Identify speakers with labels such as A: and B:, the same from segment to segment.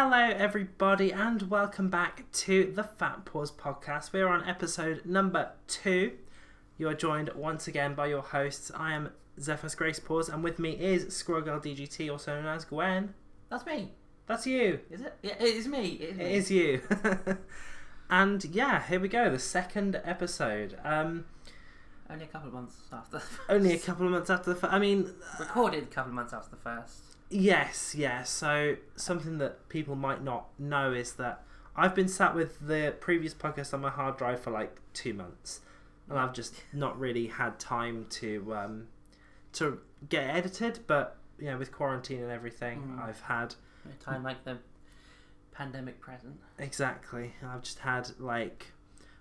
A: Hello everybody and welcome back to the Fatpaws podcast. We're on episode number 2. You are joined once again by your hosts. I am Xephas Gracepaws and with me is Squirrel Girl DGT, also known as Gwen.
B: That's me.
A: That's you.
B: Is it? Yeah, it is me.
A: It is you. And yeah, here we go, the second episode.
B: Only a couple of months after the first.
A: Only a couple of months after the first. I mean...
B: Recorded a couple of months after the first.
A: Yes. So something that people might not know is that I've been sat with the previous podcast on my hard drive for like 2 months, and I've just not really had time to get it edited. But you know, with quarantine and everything, I've had
B: no time like the pandemic present.
A: Exactly. I've just had like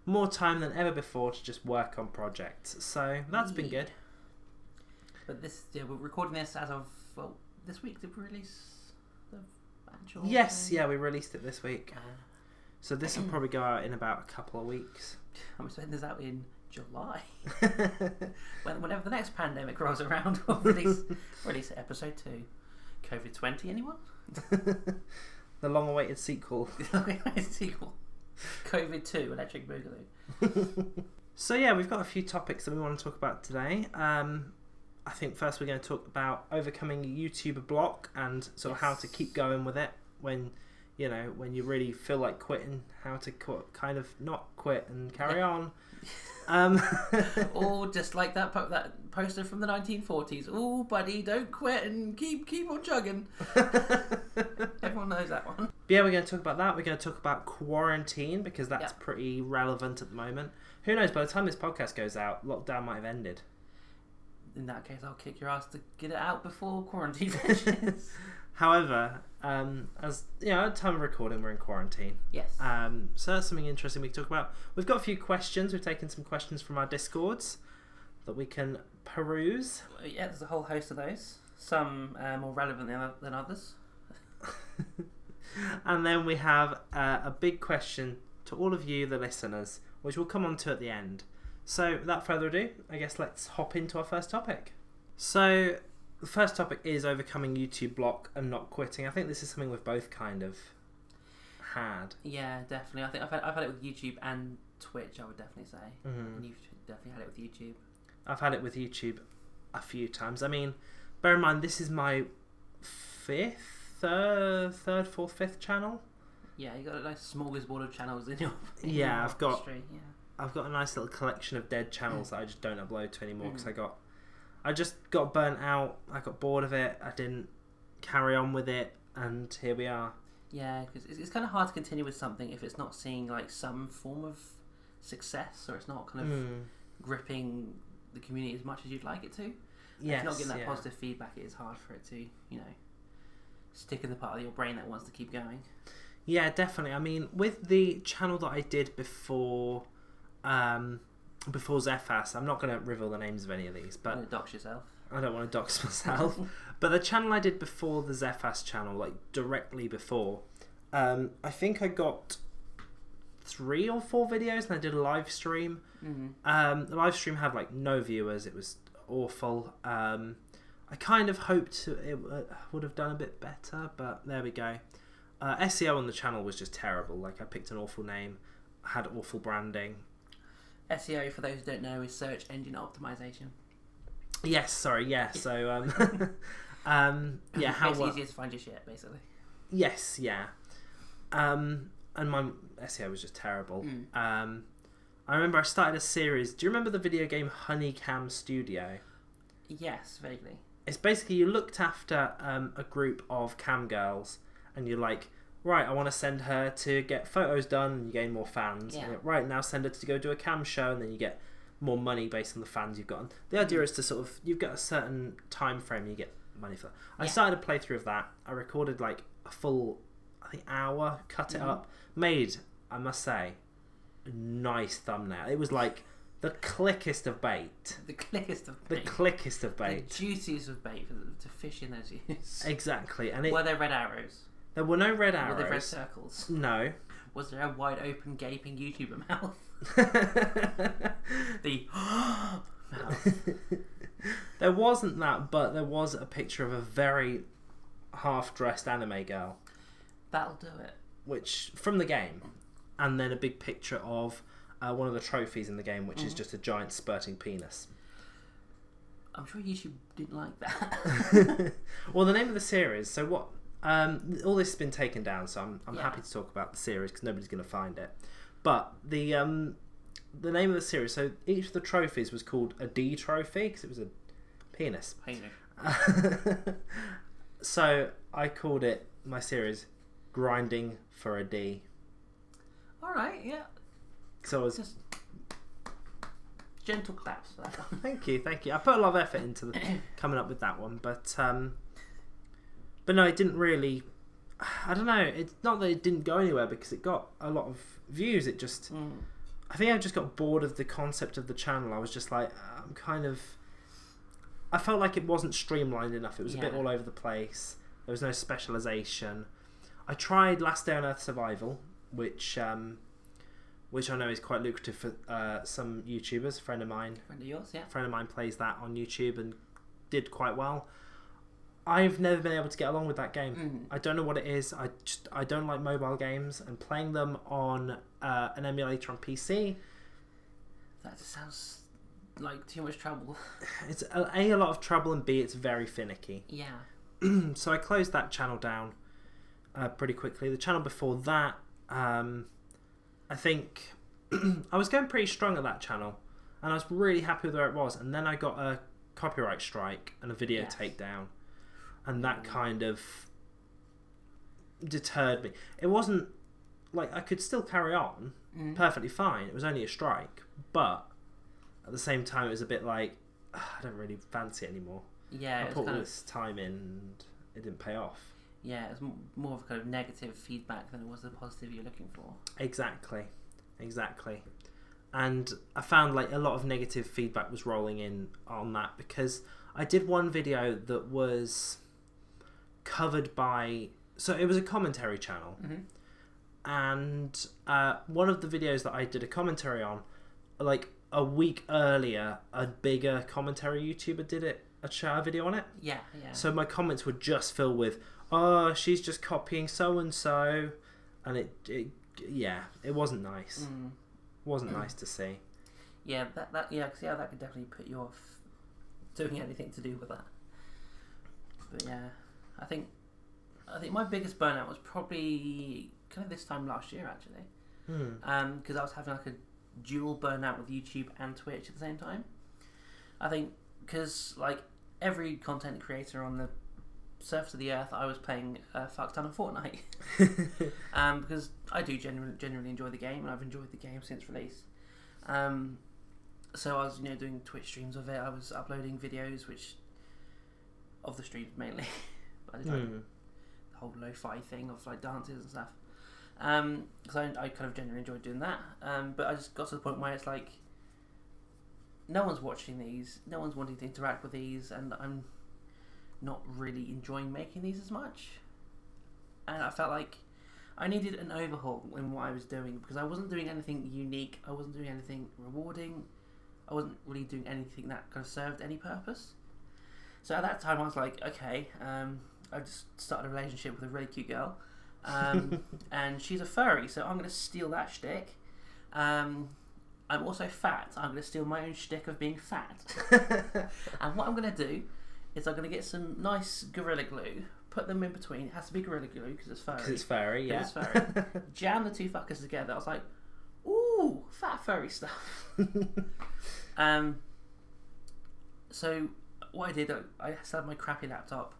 A: more time than ever before to just work on projects. So that's been good.
B: But we're recording this as of this week. Did we release the actual?
A: Yes, yeah, we released it this week. So this will probably go out in about a couple of weeks.
B: I'm expecting this out in July. Whenever the next pandemic rolls around, we'll release episode 2. COVID-20, anyone?
A: The long-awaited sequel.
B: The long-awaited sequel. COVID-2, Electric Boogaloo.
A: So yeah, we've got a few topics that we want to talk about today. I think first we're going to talk about overcoming a YouTuber block and sort of how to keep going with it when you really feel like quitting, how to kind of not quit and carry on.
B: Or just like that poster from the 1940s. Oh, buddy, don't quit and keep on chugging. Everyone knows that one.
A: But yeah, we're going to talk about that. We're going to talk about quarantine because that's pretty relevant at the moment. Who knows? By the time this podcast goes out, lockdown might have ended.
B: In that case, I'll kick your ass to get it out before quarantine finishes.
A: However, as you know, at the time of recording, we're in quarantine.
B: Yes.
A: So that's something interesting we can talk about. We've got a few questions. We've taken some questions from our Discords that we can peruse.
B: Yeah, there's a whole host of those. Some more relevant than others.
A: And then we have a big question to all of you, the listeners, which we'll come on to at the end. So, without further ado, I guess let's hop into our first topic. So, the first topic is overcoming YouTube block and not quitting. I think this is something we've both kind of had.
B: Yeah, definitely. I think I've had it with YouTube and Twitch, I would definitely say. And you've definitely had it with YouTube. I've
A: had it with YouTube a few times. I mean, bear in mind, this is my fifth channel.
B: Yeah, you got a nice smorgasbord of channels in your
A: I've got a nice little collection of dead channels that I just don't upload to anymore because I just got burnt out. I got bored of it. I didn't carry on with it, and here we are.
B: Yeah, because it's kind of hard to continue with something if it's not seeing like some form of success, or it's not kind of gripping the community as much as you'd like it to. Yes, if you're not getting that positive feedback, it is hard for it to, stick in the part of your brain that wants to keep going.
A: Yeah, definitely. I mean, with the channel that I did before Xephas, I'm not going to reveal the names of any of these, but
B: don't dox yourself.
A: I don't want to dox myself. But the channel I did before the Xephas channel, like directly before, I think I got 3 or 4 videos, and I did a live stream. The live stream had like no viewers. It was awful. I kind of hoped it would have done a bit better, but there we go. SEO on the channel was just terrible. Like, I picked an awful name, had awful branding.
B: SEO, for those who don't know, is search engine optimization.
A: Yes, sorry, yeah. So,
B: how it's easier to find your shit, basically.
A: Yes, yeah. And my SEO was just terrible. I remember I started a series. Do you remember the video game Honeycam Studio?
B: Yes, vaguely.
A: It's basically you looked after a group of cam girls, and you're like, right, I want to send her to get photos done, and you gain more fans.
B: Yeah.
A: And right, now send her to go do a cam show, and then you get more money based on the fans you've gotten. The idea is to sort of, you've got a certain time frame, you get money for that. I started a playthrough of that. I recorded like a full, I think, hour, cut it up, made, I must say, a nice thumbnail. It was like the clickest of bait.
B: The clickest of bait.
A: The clickest of bait.
B: The juiciest of bait to fish in those use.
A: Exactly. And
B: were there red arrows?
A: There were no red arrows.
B: Were there red circles?
A: No.
B: Was there a wide open gaping YouTuber mouth? The mouth.
A: There wasn't that, but there was a picture of a very half-dressed anime girl.
B: That'll do it.
A: Which from the game, and then a big picture of one of the trophies in the game, which is just a giant spurting penis.
B: I'm sure YouTube didn't like that.
A: Well, the name of the series. So what? All this has been taken down, so I'm happy to talk about the series because nobody's going to find it. But the name of the series. So each of the trophies was called a D trophy because it was a penis. So I called it my series "Grinding for a D."
B: All right, yeah.
A: So I was
B: just gentle claps for that one.
A: Thank you. I put a lot of effort into coming up with that one, but no, it didn't really. I don't know. It's not that it didn't go anywhere because it got a lot of views. It just, I think I just got bored of the concept of the channel. I was just like, I felt like it wasn't streamlined enough. It was a bit all over the place. There was no specialization. I tried Last Day on Earth Survival, which I know is quite lucrative for some YouTubers. A friend of mine,
B: friend of yours, yeah.
A: A friend of mine plays that on YouTube and did quite well. I've never been able to get along with that game. I don't know what it is. I don't like mobile games, and playing them on an emulator on PC.
B: That just sounds like too much trouble.
A: It's a lot of trouble, and B, it's very finicky.
B: Yeah.
A: So I closed that channel down pretty quickly. The channel before that, I think I was going pretty strong at that channel, and I was really happy with where it was. And then I got a copyright strike and a video takedown, and that kind of deterred me. It wasn't like I could still carry on perfectly fine. It was only a strike, but at the same time, it was a bit like I don't really fancy it anymore.
B: Yeah,
A: I put all this time in and it didn't pay off.
B: Yeah, it was more of a kind of negative feedback than it was the positive you're looking for.
A: Exactly. And I found like a lot of negative feedback was rolling in on that because I did one video that was covered by... So it was a commentary channel. And one of the videos that I did a commentary on, like a week earlier, a bigger commentary YouTuber did a video on it. Yeah. So my comments would just fill with, "Oh, she's just copying so and so," and it wasn't nice. Wasn't nice to see.
B: Yeah, that could definitely put you off doing anything to do with that. But yeah, I think my biggest burnout was probably kind of this time last year actually, because I was having like a dual burnout with YouTube and Twitch at the same time. I think because like every content creator on the surface of the earth, I was playing fuck ton of Fortnite because I do genuinely enjoy the game, and I've enjoyed the game since release. So I was doing Twitch streams of it. I was uploading videos of the streams mainly. I did the whole lo-fi thing of like dances and stuff. So I kind of genuinely enjoyed doing that. But I just got to the point where it's like no one's watching these, no one's wanting to interact with these, and I'm not really enjoying making these as much. And I felt like I needed an overhaul in what I was doing because I wasn't doing anything unique, I wasn't doing anything rewarding, I wasn't really doing anything that kind of served any purpose. So at that time I was like, okay, I just started a relationship with a really cute girl, and she's a furry, so I'm going to steal that shtick. I'm also fat, I'm going to steal my own shtick of being fat. And what I'm going to do is I'm going to get some nice Gorilla Glue, put them in between. It has to be Gorilla Glue because it's furry.
A: Because it's furry, yeah.
B: It's furry. Jam the two fuckers together. I was like, ooh, fat furry stuff. So what I did, I still had my crappy laptop,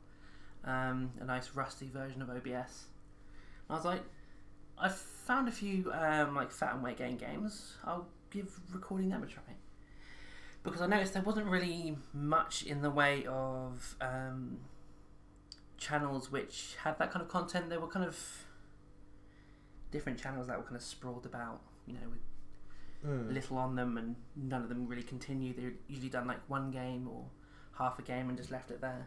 B: a nice rusty version of OBS. I was like, I found a few like fat and weight gain games. I'll give recording them a try. Because I noticed there wasn't really much in the way of channels which had that kind of content. They were kind of different channels that were kind of sprawled about, with little on them, and none of them really continued. They're usually done like one game or half a game and just left it there.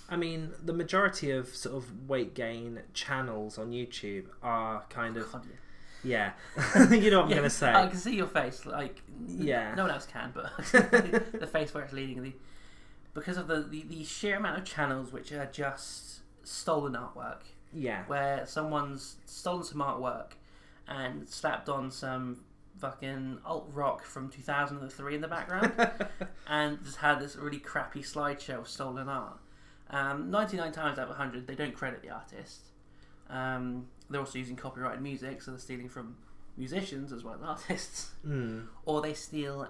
A: I mean, the majority of sort of weight gain channels on YouTube are kind of...
B: God,
A: yeah. You know what I'm going to say.
B: I can see your face. Like,
A: yeah.
B: No one else can, but the face where it's leading. Because of the sheer amount of channels which are just stolen artwork.
A: Yeah.
B: Where someone's stolen some artwork and slapped on some fucking alt rock from 2003 in the background and just had this really crappy slideshow of stolen art. 99 times out of 100 they don't credit the artist. They're also using copyrighted music, so they're stealing from musicians as well as artists. Or they steal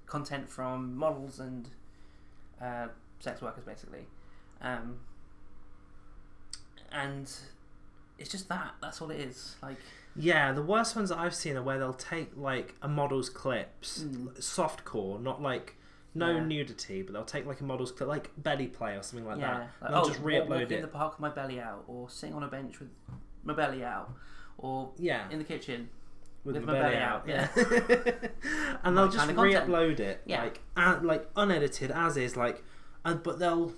B: content from models and sex workers, basically. And it's just that's all it is. Like,
A: yeah, the worst ones that I've seen are where they'll take like a model's clips, softcore, not like nudity, but they'll take like a model's clip, like belly play or something like that.
B: Like,
A: and they'll just re-upload
B: walk
A: it.
B: in the park with my belly out, or sitting on a bench with my belly out, or in the kitchen with my belly out. Yeah.
A: And they'll just re-upload it, like unedited as is, like, but they'll.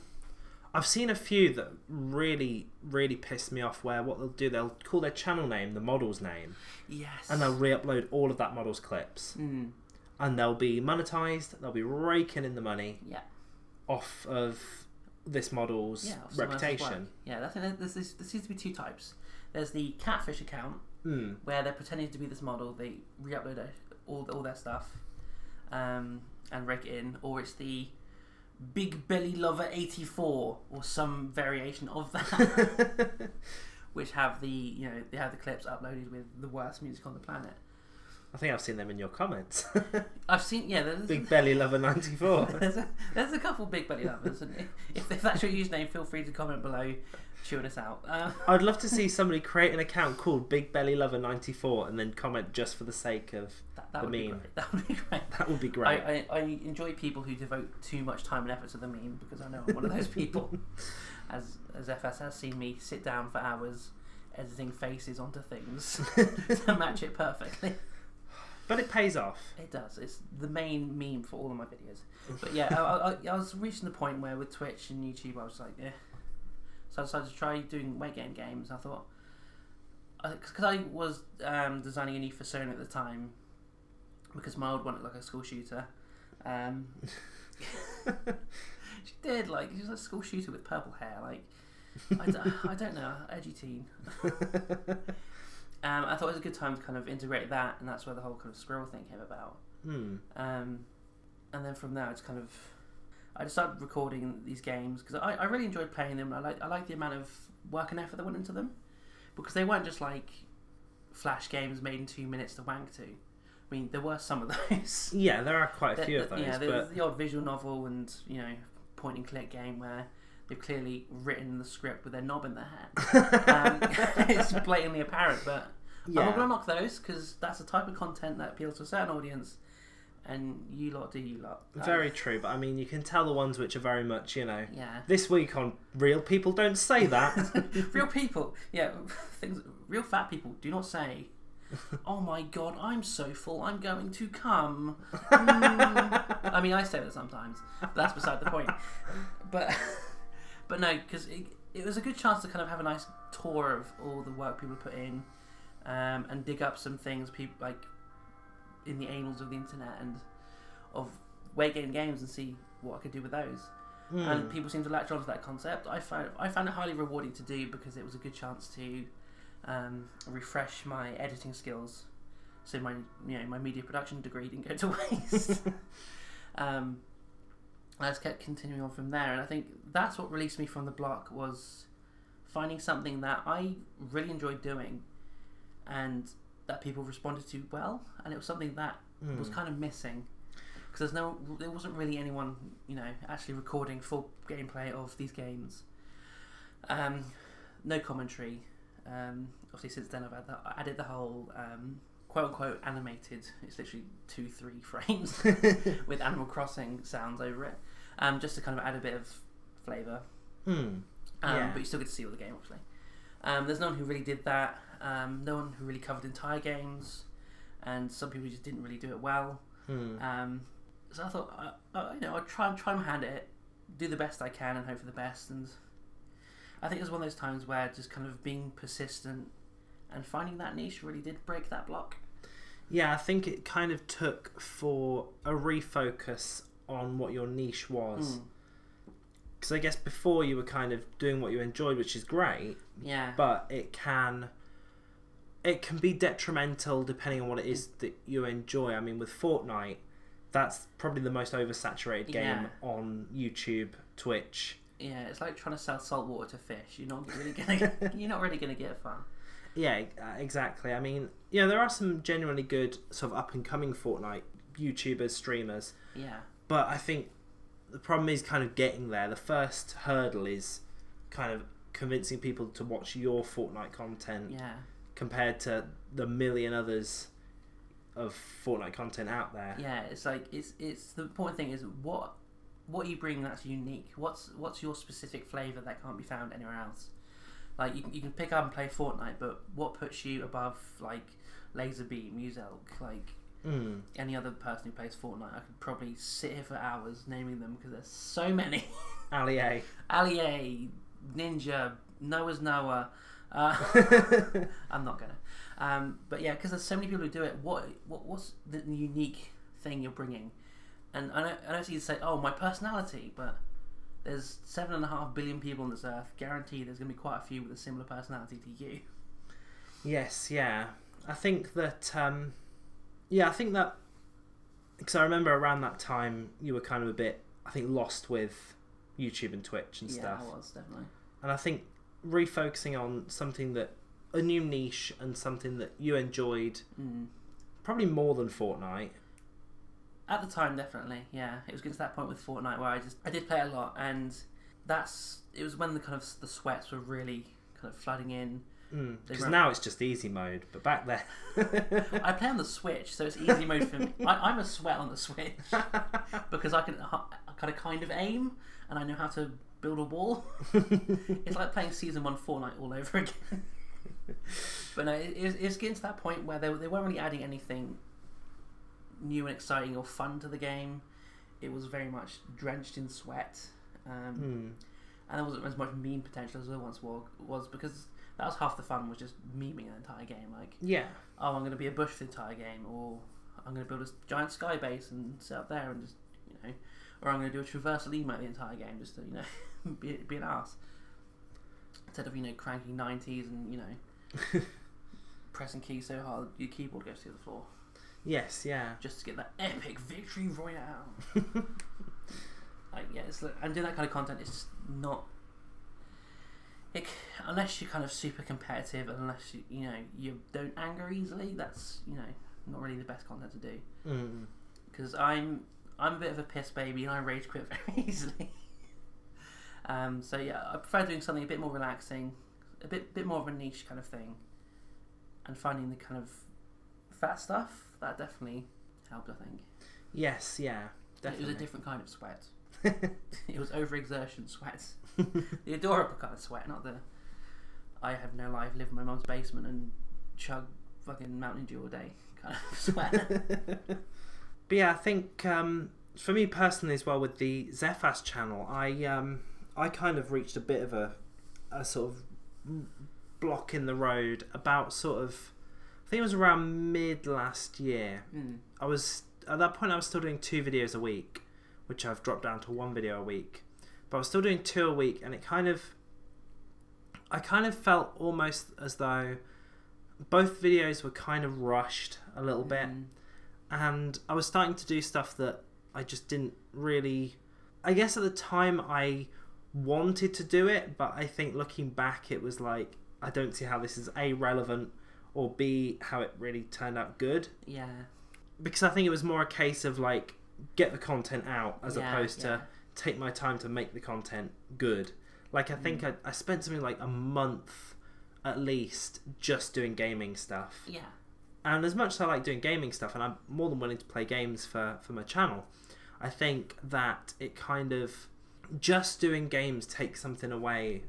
A: I've seen a few that really, really pissed me off. Where what they'll do, they'll call their channel name the model's name.
B: Yes.
A: And they'll re-upload all of that model's clips. And they'll be monetized. They'll be raking in the money. Off of this model's reputation.
B: Yeah, there seems to be two types. There's the catfish account where they're pretending to be this model. They re-upload all their stuff and rake it in, or it's the Big Belly Lover 84 or some variation of that, which have the clips uploaded with the worst music on the planet.
A: I think I've seen them in your comments.
B: I've seen
A: Big Belly Lover 94.
B: There's a couple Big Belly Lovers, and if that's your username, feel free to comment below, chewing us out.
A: I'd love to see somebody create an account called Big Belly Lover 94 and then comment just for the sake of the meme.
B: That would be great.
A: That would be great.
B: I enjoy people who devote too much time and effort to the meme, because I know I'm one of those people. As Xephas has seen me sit down for hours editing faces onto things to match it perfectly.
A: But it pays off.
B: It does. It's the main meme for all of my videos. But yeah, I was reaching the point where with Twitch and YouTube I was like, So I decided to try doing weight gain games. I thought, because I was designing a new persona at the time, because my old one looked like a school shooter. She did, like, she was a school shooter with purple hair. Like, I don't know, edgy teen. I thought it was a good time to kind of integrate that, and that's where the whole kind of squirrel thing came about. And then from there, it's kind of, I just started recording these games because I really enjoyed playing them. I like the amount of work and effort that went into them, because they weren't just like flash games made in 2 minutes to wank to. I mean, there were some of those.
A: Yeah, there are quite a few of those.
B: Yeah, there's the odd visual novel and point and click game where they've clearly written the script with their knob in their hat. It's blatantly apparent, but I'm not going to knock those, because that's a type of content that appeals to a certain audience, and you lot do you lot.
A: Very true, but I mean, you can tell the ones which are very much, this week on Real People Don't Say That.
B: Real people, real fat people do not say, oh my god, I'm so full, I'm going to come. I mean, I say that sometimes, but that's beside the point. But no, because it was a good chance to kind of have a nice tour of all the work people put in, and dig up some things people like in the annals of the internet and of weight gain games, and see what I could do with those. And people seem to latch onto that concept. I found it highly rewarding to do, because it was a good chance to refresh my editing skills, so my media production degree didn't go to waste. I just kept continuing on from there, and I think that's what released me from the block, was finding something that I really enjoyed doing and that people responded to well, and it was something that was kind of missing, because there wasn't really anyone actually recording full gameplay of these games. No commentary. Obviously since then I've added the whole quote unquote animated, it's literally 2-3 frames with Animal Crossing sounds over it, just to kind of add a bit of flavour. But you still get to see all the game, obviously. There's no one who really did that. No one who really covered entire games, and some people just didn't really do it well. So I thought, I'll try my hand at it, do the best I can, and hope for the best. And I think it was one of those times where just kind of being persistent and finding that niche really did break that block.
A: Yeah, I think it kind of took for a refocus on what your niche was. Because I guess before you were kind of doing what you enjoyed, which is great.
B: Yeah.
A: But it can be detrimental depending on what it is that you enjoy. I mean, with Fortnite, that's probably the most oversaturated game on YouTube, Twitch.
B: Yeah, it's like trying to sell salt water to fish. You're not really gonna get fun.
A: Yeah, exactly. I mean, there are some genuinely good sort of up and coming Fortnite YouTubers, streamers.
B: Yeah.
A: But I think the problem is kind of getting there. The first hurdle is kind of convincing people to watch your Fortnite content.
B: Yeah. Compared
A: to the million others of Fortnite content out there.
B: Yeah, it's like it's the important thing is what you bring that's unique. What's your specific flavour that can't be found anywhere else? Like you can pick up and play Fortnite, but what puts you above like Laserbeam, Muselk, like any other person who plays Fortnite? I could probably sit here for hours naming them because there's so many.
A: Allie,
B: Ninja, Noah's Noah. I'm not gonna. But yeah, because there's so many people who do it. What's the unique thing you're bringing? And I know you say, oh, my personality, but there's 7.5 billion people on this earth. Guaranteed, there's gonna be quite a few with a similar personality to you.
A: Yes, yeah. I think that. Because I remember around that time you were kind of a bit, I think, lost with YouTube and Twitch and stuff.
B: Yeah, I was definitely.
A: And I think refocusing on something that a new niche and something that you enjoyed probably more than Fortnite.
B: At the time, definitely, yeah. It was getting to that point with Fortnite where I did play a lot, and it was when the sweats were really kind of flooding in.
A: Because now it's just easy mode, but back then
B: I play on the Switch, so it's easy mode for me. I'm a sweat on the Switch because I can kind of aim, and I know how to build a wall. It's like playing Season 1 Fortnite all over again. But no, it's getting to that point where they weren't really adding anything new and exciting or fun to the game. It was very much drenched in sweat, and there wasn't as much meme potential as there once was, because that was half the fun, was just memeing the entire game. Like, oh, I'm going to be a bush for the entire game, or I'm going to build a giant sky base and sit up there and just, or I'm going to do a traversal emote the entire game just to, be an arse. Instead of, cranking 90s and, pressing keys so hard your keyboard goes through the floor.
A: Yes, yeah.
B: Just to get that epic victory royale. And doing that kind of content is just not... unless you're kind of super competitive, unless you don't anger easily, that's not really the best content to do. Because I'm a bit of a piss baby and I rage quit very easily. So yeah, I prefer doing something a bit more relaxing, a bit more of a niche kind of thing, and finding the kind of fat stuff that definitely helped, I think.
A: Yes, yeah, definitely.
B: It was a different kind of sweat. It was overexertion sweat. The adorable kind of sweat, not the I have no life, live in my mum's basement and chug fucking Mountain Dew all day kind of sweat.
A: But yeah, I think for me personally as well with the Xephas channel, I kind of reached a bit of a sort of block in the road about sort of, I think it was around mid last year. I was at that point I was still doing 2 videos a week, which I've dropped down to 1 video a week. But I was still doing 2 a week, and I kind of felt almost as though both videos were kind of rushed a little bit, and I was starting to do stuff that I just didn't really... I guess at the time I wanted to do it, but I think looking back it was like, I don't see how this is A, relevant, or B, how it really turned out good.
B: Yeah.
A: Because I think it was more a case of like, get the content out as opposed to take my time to make the content good. Like I think I spent something like a month at least just doing gaming stuff.
B: Yeah.
A: And as much as I like doing gaming stuff, and I'm more than willing to play games for my channel, I think that it kind of, just doing games takes something away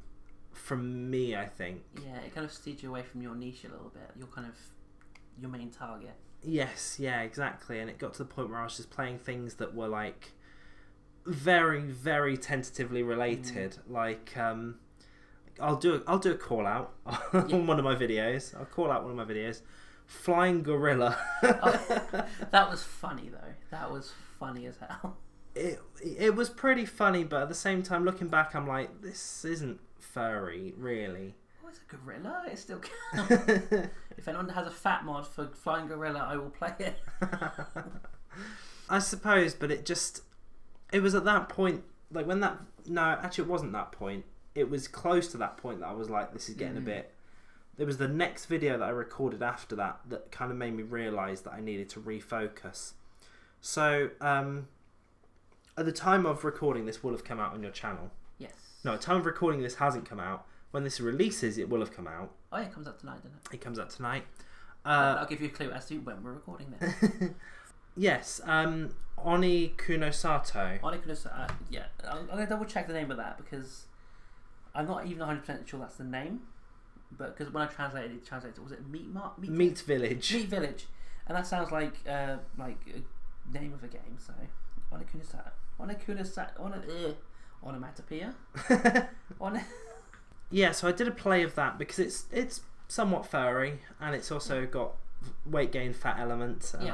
A: from me, I think.
B: Yeah, it kind of steers you away from your niche a little bit, your main target.
A: Yes, yeah, exactly. And it got to the point where I was just playing things that were like very, very tentatively related. Like I'll do a call out on one of my videos. I'll call out one of my videos. Flying gorilla.
B: That was funny though. That was funny as hell.
A: it was pretty funny, but at the same time, looking back, I'm like, this isn't furry, really.
B: Oh, it's a gorilla. It still counts. If anyone has a fat mod for flying gorilla, I will play it.
A: I suppose, but it was at that point, like when that. No, actually, it wasn't that point. It was close to that point that I was like, this is getting a bit. There was the next video that I recorded after that kind of made me realise that I needed to refocus. So, at the time of recording, this will have come out on your channel.
B: Yes.
A: No, at the time of recording, this hasn't come out. When this releases, it will have come out.
B: Oh, yeah, it comes out tonight, doesn't it?
A: It comes out tonight.
B: I'll give you a clue as to when we're recording this.
A: Yes, Oni Kunosato.
B: Oni Kunosato, yeah. I'm going to double check the name of that because I'm not even 100% sure that's the name. But because when I translated it, was it Meat
A: Village?
B: Meat Village. And that sounds like a name of a game, so Oni Kunosato. Onomatopoeia.
A: Yeah, so I did a play of that because it's somewhat furry and it's also got weight gain, fat elements, and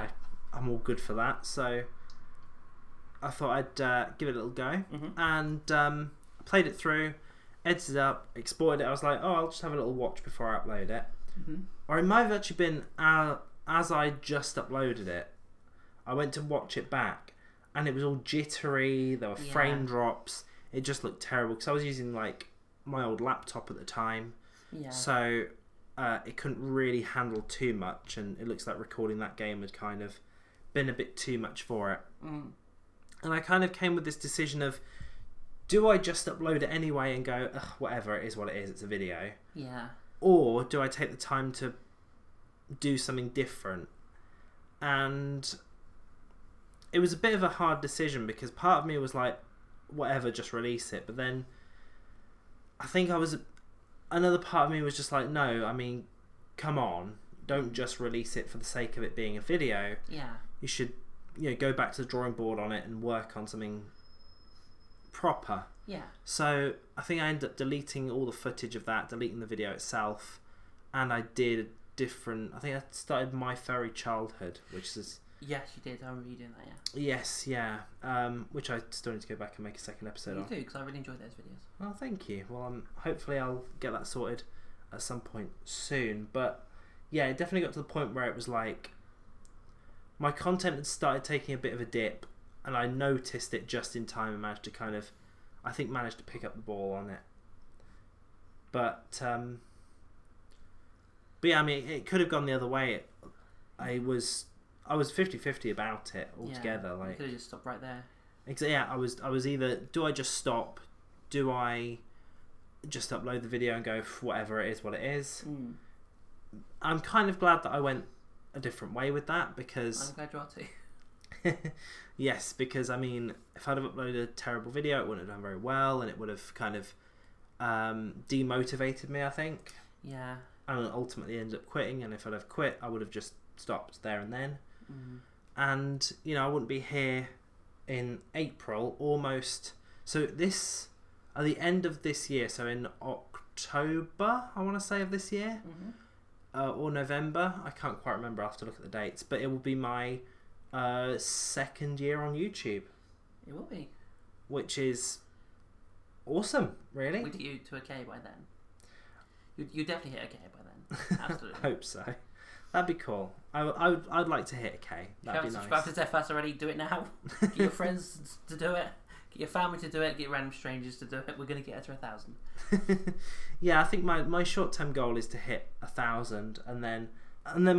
A: I'm all good for that. So I thought I'd give it a little go, and played it through, edited it up, exported it. I was like, oh, I'll just have a little watch before I upload it. Or it might have actually been as I just uploaded it, I went to watch it back, and it was all jittery. There were frame drops. It just looked terrible because I was using like my old laptop at the time, so it couldn't really handle too much, and it looks like recording that game had kind of been a bit too much for it. And I kind of came with this decision of, do I just upload it anyway and go, ugh, whatever, it is what it is, it's a video, or do I take the time to do something different? And it was a bit of a hard decision because part of me was like, whatever, just release it, but then I think another part of me was just like, no, I mean, come on, don't just release it for the sake of it being a video. You should, go back to the drawing board on it and work on something proper. So I think I ended up deleting all the footage of that, deleting the video itself, and I did a different. I think I started My Furry Childhood, which is.
B: Yes, you did. I remember you doing that,
A: Yes, yeah. Which I still need to go back and make a second episode of.
B: You do, because I really enjoyed those videos.
A: Oh, thank you. Well, hopefully I'll get that sorted at some point soon. But yeah, it definitely got to the point where it was like my content had started taking a bit of a dip, and I noticed it just in time and managed to managed to pick up the ball on it. But yeah, I mean, it could have gone the other way. I was 50-50 about it altogether.
B: You could have just stopped right there.
A: Yeah, I was either, do I just stop? Do I just upload the video and go, whatever, it is what it is? I'm kind of glad that I went a different way with that, because...
B: I'm glad you are too.
A: Yes, because, I mean, if I'd have uploaded a terrible video, it wouldn't have done very well, and it would have kind of demotivated me, I think.
B: Yeah.
A: And ultimately ended up quitting, and if I'd have quit, I would have just stopped there and then. And I wouldn't be here in April almost. So this at the end of this year, so in October I want to say of this year, or November, I can't quite remember, I'll have to look at the dates, but it will be my second year on YouTube.
B: It will be,
A: which is awesome, really.
B: We'll get you to a K by then. You definitely hit a K by then. Absolutely.
A: Hope so. That'd be cool. I'd like to hit a K. That'd be nice.
B: Subscribe to Xephas already. Do it now. Get your friends to do it. Get your family to do it. Get random strangers to do it. We're going to get her to 1,000.
A: Yeah, I think my short-term goal is to hit 1,000, and then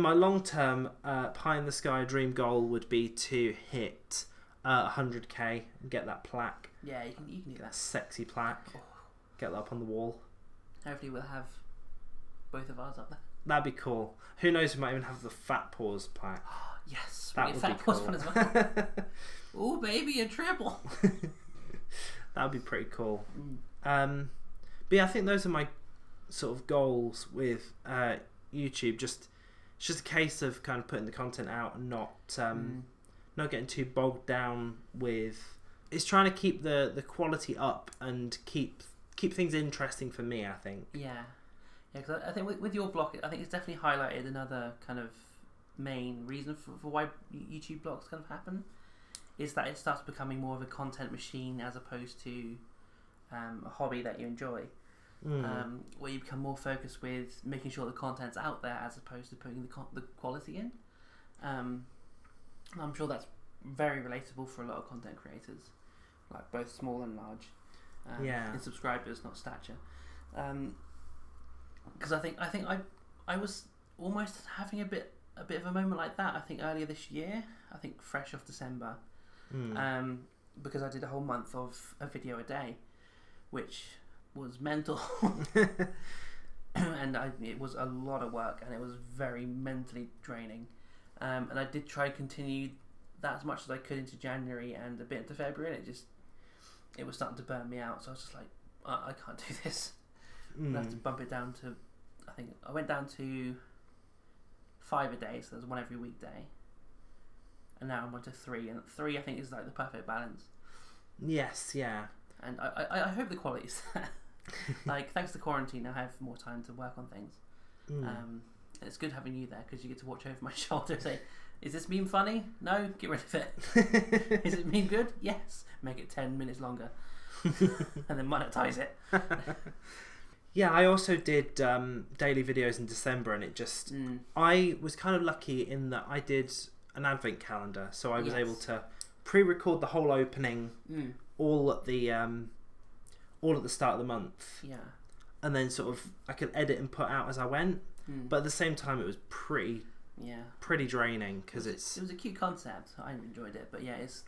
A: my long-term pie in the sky dream goal would be to hit 100k and get that plaque.
B: Yeah, you can do that.
A: Sexy plaque. Oh. Get that up on the wall.
B: Hopefully we'll have both of ours up there.
A: That'd be cool. Who knows, we might even have the Fatpaws plaque.
B: Yes,
A: that would be cool.
B: One as well. Oh, baby, a triple.
A: That would be pretty cool. But yeah, I think those are my sort of goals with YouTube. It's just a case of kind of putting the content out and not getting too bogged down with. It's trying to keep the quality up and keep things interesting for me, I think.
B: Yeah, because I think with your blog, I think it's definitely highlighted another kind of main reason for why YouTube blogs kind of happen, is that it starts becoming more of a content machine as opposed to a hobby that you enjoy. Where you become more focused with making sure the content's out there as opposed to putting the quality in. I'm sure that's very relatable for a lot of content creators, like both small and large. In subscribers, not stature. Because I think I was almost having a bit of a moment like that. I think earlier this year. I think fresh off December. Because I did a whole month of a video a day, which was mental. And it was a lot of work, and it was very mentally draining. And I did try to continue that as much as I could into January and a bit into February, and it was starting to burn me out. So I was just like, I can't do this. I have to bump it down to, I think I went down to 5 a day, so there's one every weekday. And now I'm on to 3, and 3 I think is like the perfect balance.
A: Yes, yeah.
B: And I hope the quality's there. Like, thanks to quarantine, I have more time to work on things. It's good having you there because you get to watch over my shoulder and say, is this meme funny? No? Get rid of it. Is it meme good? Yes. Make it 10 minutes longer. And then monetize it.
A: Yeah, I also did daily videos in December, and it just... I was kind of lucky in that I did an advent calendar, so I was able to pre-record the whole opening all at the start of the month. Yeah. And then sort of I could edit and put out as I went. But at the same time, it was pretty draining because it
B: was a cute concept. I enjoyed it, but yeah, it's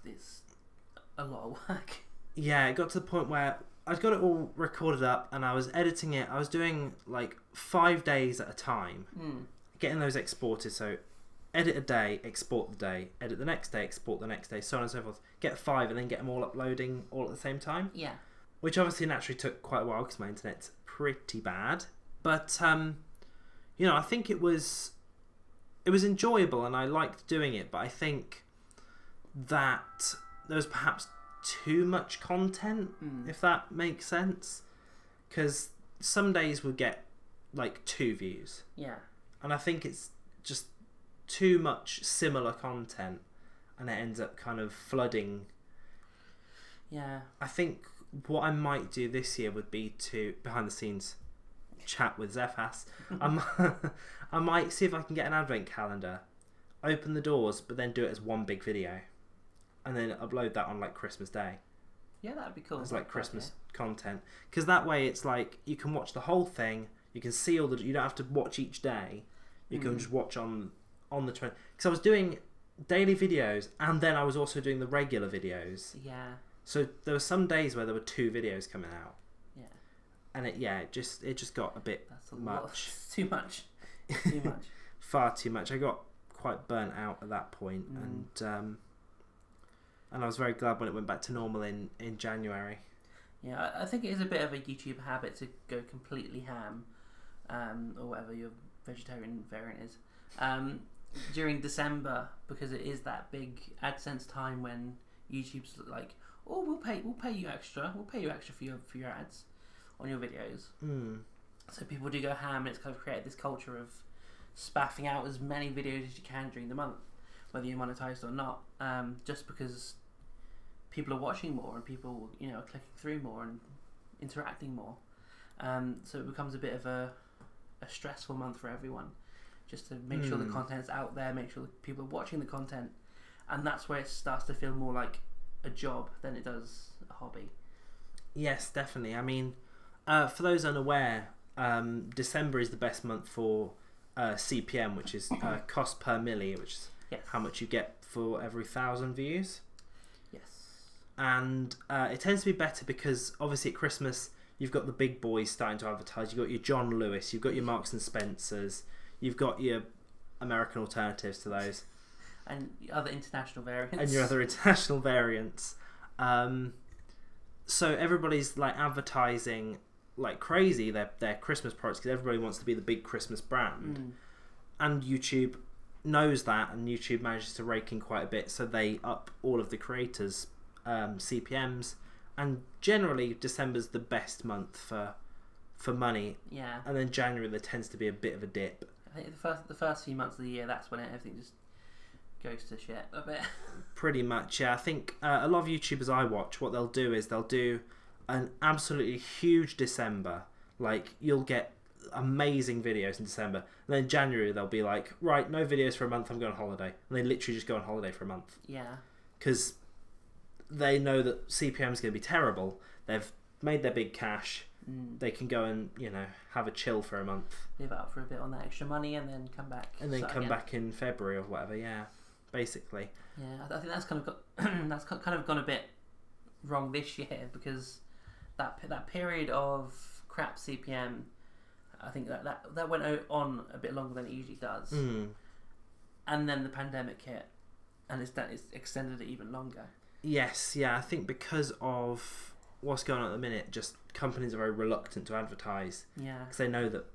B: a lot of work.
A: Yeah, it got to the point where I'd got it all recorded up and I was editing it. I was doing like 5 days at a time, getting those exported. So edit a day, export the day, edit the next day, export the next day, so on and so forth. Get 5 and then get them all uploading all at the same time. Yeah. Which obviously naturally took quite a while because my internet's pretty bad. But you know, I think it was enjoyable and I liked doing it, but I think that there was perhaps too much content, if that makes sense, because some days would get like 2 views. Yeah. And I think it's just too much similar content and it ends up kind of flooding. Yeah. I think what I might do this year would be to behind the scenes chat with Xephas. I might see if I can get an advent calendar, open the doors, but then do it as one big video, and then upload that on like Christmas Day.
B: Yeah, that'd be cool.
A: As like Christmas content, because that way it's like you can watch the whole thing. You can see all the. You don't have to watch each day. You can just watch on the trend. Because I was doing daily videos, and then I was also doing the regular videos. Yeah. So there were some days where there were 2 videos coming out. Yeah. And it just got a bit much.
B: Too much. Too much.
A: Far too much. I got quite burnt out at that point, and I was very glad when it went back to normal in January.
B: Yeah, I think it is a bit of a YouTube habit to go completely ham, or whatever your vegetarian variant is, during December, because it is that big AdSense time when YouTube's like, oh, we'll pay you extra for your ads on your videos. So people do go ham, and it's kind of created this culture of spaffing out as many videos as you can during the month, whether you're monetized or not, just because people are watching more and people, are clicking through more and interacting more. So it becomes a bit of a stressful month for everyone, just to make sure the content's out there, make sure that people are watching the content, and that's where it starts to feel more like a job than it does a hobby.
A: Yes, definitely. I mean, for those unaware, December is the best month for CPM, which is cost per milli, which is how much you get for every 1,000 views. Yes. And it tends to be better because obviously at Christmas you've got the big boys starting to advertise. You've got your John Lewis, you've got your Marks and Spencers, you've got your American alternatives to those.
B: And other international variants.
A: And your other international variants. So everybody's like advertising like crazy their Christmas products because everybody wants to be the big Christmas brand. And YouTube knows that, and YouTube manages to rake in quite a bit, so they up all of the creators' CPMs, and generally December's the best month for money. Yeah. And then January there tends to be a bit of a dip.
B: I think the first few months of the year, that's when everything just goes to shit a bit.
A: Pretty much, yeah. I think a lot of YouTubers I watch, what they'll do is they'll do an absolutely huge December. Like, you'll get amazing videos in December. And then January, they'll be like, right, no videos for a month, I'm going on holiday. And they literally just go on holiday for a month.
B: Yeah.
A: Because they know that CPM is going to be terrible. They've made their big cash. They can go and, have a chill for a month.
B: Live out for a bit on that extra money and then come back.
A: And then come back in February or whatever, yeah. Basically.
B: Yeah, I think that's kind of got that's kind of gone a bit wrong this year, because that period of crap CPM, I think that went on a bit longer than it usually does. And then the pandemic hit, and it's extended it even longer.
A: Yes, yeah, I think because of what's going on at the minute, just companies are very reluctant to advertise.
B: Yeah.
A: Because they know that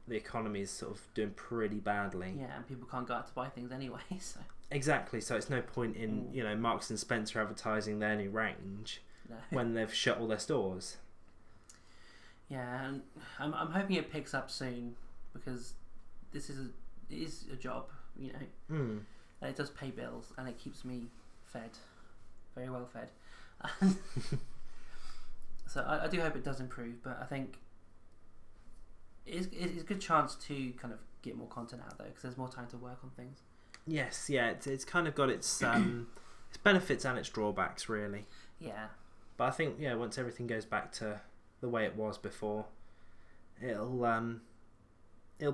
A: the economy is sort of doing pretty badly.
B: Yeah, and people can't go out to buy things anyway, so...
A: Exactly, so it's no point in, Marks and Spencer advertising their new range when they've shut all their stores.
B: Yeah, and I'm hoping it picks up soon, because it is a job, and it does pay bills, and it keeps me fed, very well fed. So I do hope it does improve, but I think it's a good chance to kind of get more content out there, because there's more time to work on things.
A: Yes, yeah, it's kind of got its benefits and its drawbacks, really.
B: Yeah.
A: But I think, once everything goes back to the way it was before, it'll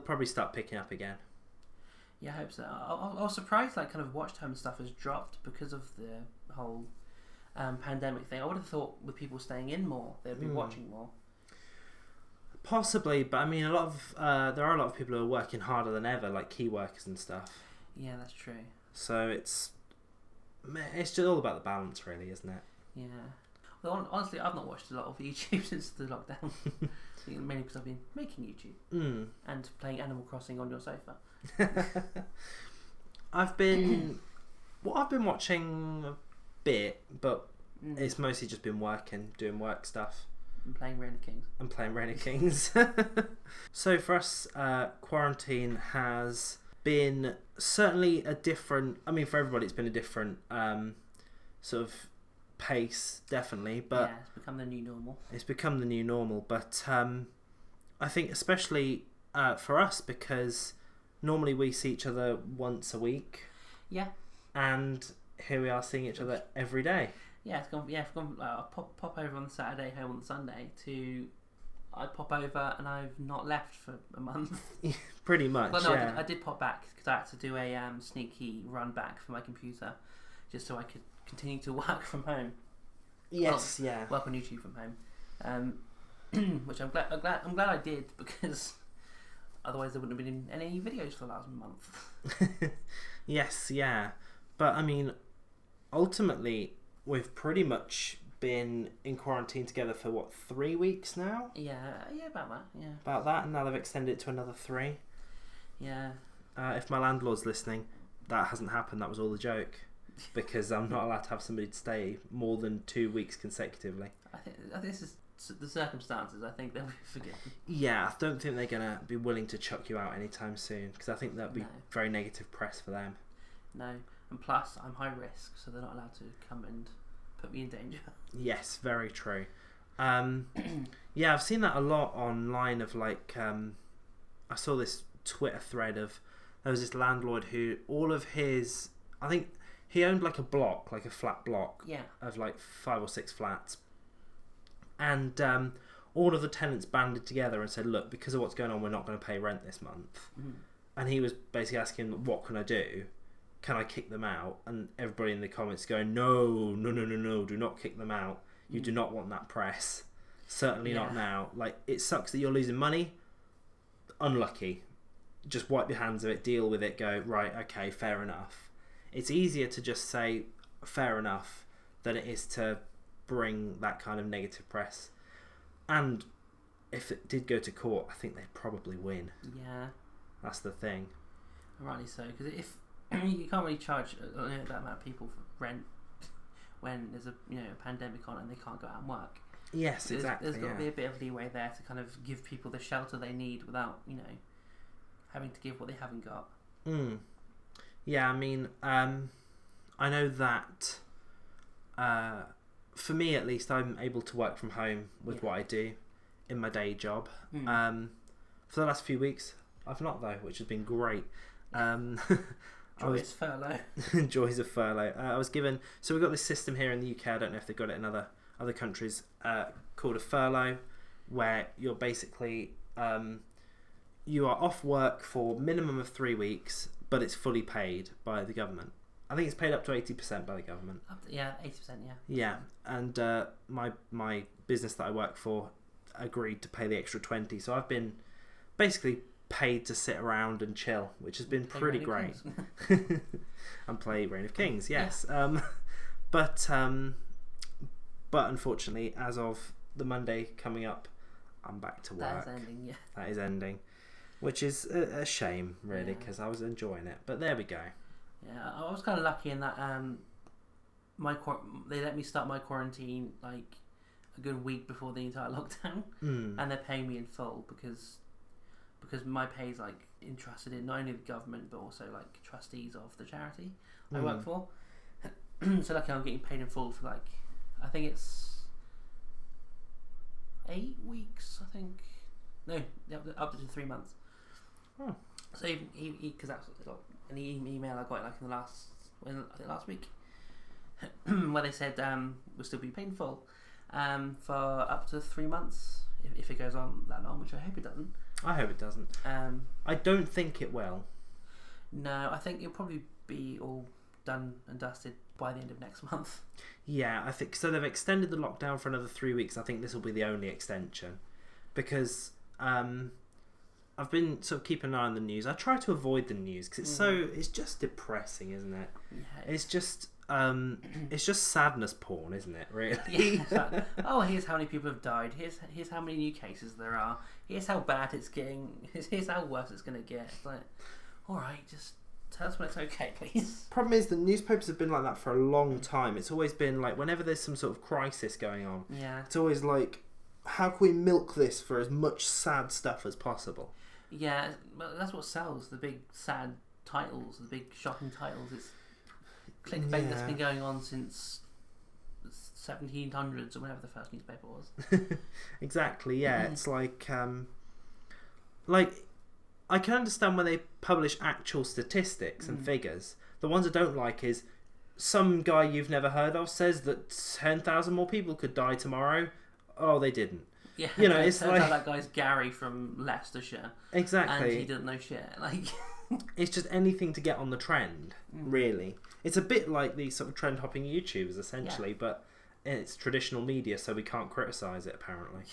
A: probably start picking up again.
B: Yeah, I hope so. I was surprised, kind of watch time and stuff has dropped because of the whole pandemic thing. I would have thought with people staying in more, they'd be watching more.
A: Possibly, but I mean, there are a lot of people who are working harder than ever, like key workers and stuff.
B: Yeah, that's true. So
A: it's just all about the balance, really, isn't it?
B: Yeah. Well, honestly, I've not watched a lot of YouTube since the lockdown. Mainly because I've been making YouTube and playing Animal Crossing on your sofa.
A: I've been watching a bit, but it's mostly just been doing work stuff.
B: And playing Reign of Kings.
A: So for us, quarantine has been certainly a different... I mean, for everybody, it's been a different sort of pace, definitely. But
B: yeah, it's become the new normal.
A: It's become the new normal, but I think especially for us, because normally we see each other once a week.
B: Yeah.
A: And here we are seeing each other every day.
B: Yeah, it's gone. I'll pop over on Saturday, home on Sunday. I pop over and I've not left for a month.
A: Pretty much. Well, no,
B: yeah. I did pop back because I had to do a sneaky run back for my computer, just so I could continue to work from home.
A: Yes, yeah.
B: Work on YouTube from home, which I'm glad I did, because otherwise there wouldn't have been any videos for the last month.
A: Yes, yeah, but I mean, ultimately, we've pretty much been in quarantine together for 3 weeks now?
B: Yeah, about that. Yeah,
A: about that, and now they've extended it to another 3.
B: Yeah.
A: If my landlord's listening, that hasn't happened. That was all a joke, because I'm not allowed to have somebody to stay more than 2 weeks consecutively.
B: I think this is the circumstances. I think they'll be forgiven.
A: Yeah, I don't think they're gonna be willing to chuck you out anytime soon, because I think that'd be very negative press for them.
B: No, and plus I'm high risk, so they're not allowed to come and put me in danger.
A: Yes, very true. Yeah, I've seen that a lot online of I saw this Twitter thread of, there was this landlord who I think he owned a block, a flat block of 5 or 6 flats, and all of the tenants banded together and said, look, because of what's going on, we're not going to pay rent this month. And he was basically asking, what can I do? Can I kick them out? And everybody in the comments going, no, do not kick them out. You do not want that press. Certainly not now. It sucks that you're losing money. Unlucky. Just wipe your hands of it, deal with it, go, right, okay, fair enough. It's easier to just say fair enough than it is to bring that kind of negative press. And if it did go to court, I think they'd probably win.
B: Yeah.
A: That's the thing.
B: Rightly so, because you can't really charge that amount of people for rent when there's a pandemic on and they can't go out and work.
A: Yes, exactly.
B: There's got to be a bit of leeway there to kind of give people the shelter they need without having to give what they haven't got.
A: Yeah, I mean, I know that for me at least, I'm able to work from home with what I do in my day job. For the last few weeks, I've not though, which has been great.
B: Joyous furlough.
A: Joys of furlough. I was given. So we've got this system here in the UK. I don't know if they've got it in other countries. Called a furlough, where you're basically you are off work for minimum of 3 weeks, but it's fully paid by the government. I think it's paid up to 80% by the government.
B: 80%.
A: Yeah, and my business that I work for agreed to pay the extra 20, so I've been basically paid to sit around and chill, which has been pretty great. And play Reign of Kings, yes. Yeah. But unfortunately, as of the Monday coming up, I'm back to work.
B: That is ending, yeah.
A: That is ending, which is a shame, really, because I was enjoying it. But there we go.
B: Yeah, I was kind of lucky in that they let me start my quarantine like a good week before the entire lockdown, and they're paying me in full because my pay is like entrusted in not only the government but also like trustees of the charity I work for. So lucky I'm getting paid in full for like, I think it's 8 weeks. I think up to 3 months.
A: Oh.
B: So because that's an email I got like in the last week where they said we'll still be paid in full for up to 3 months if it goes on that long, which I hope it doesn't.
A: I hope it doesn't. I don't think it will.
B: No, I think it'll probably be all done and dusted by the end of next month.
A: Yeah, I think so. They've extended the lockdown for another 3 weeks. I think this will be the only extension because I've been sort of keeping an eye on the news. I try to avoid the news because it's just depressing, isn't it? Yeah, it's just sadness porn, isn't it? Really?
B: Yeah. Like, oh, here's how many people have died. Here's how many new cases there are. Here's how bad it's getting. Here's how worse it's going to get. It's like, all right, just tell us when it's okay, please.
A: Problem is, the newspapers have been like that for a long time. It's always been like, whenever there's some sort of crisis going on, it's always like, how can we milk this for as much sad stuff as possible?
B: Yeah, but that's what sells. The big sad titles, the big shocking titles. It's clickbait that's been going on since 1700s or whenever the first newspaper was.
A: Exactly, yeah. It's like I can understand when they publish actual statistics and figures. The ones I don't like is some guy you've never heard of says that 10,000 more people could die tomorrow. Oh, they didn't.
B: Yeah,
A: you know, it's like
B: that guy's Gary from Leicestershire.
A: Exactly,
B: and he didn't know shit. Like,
A: it's just anything to get on the trend. Really, it's a bit like these sort of trend hopping YouTubers, essentially, but it's traditional media, so we can't criticize it apparently.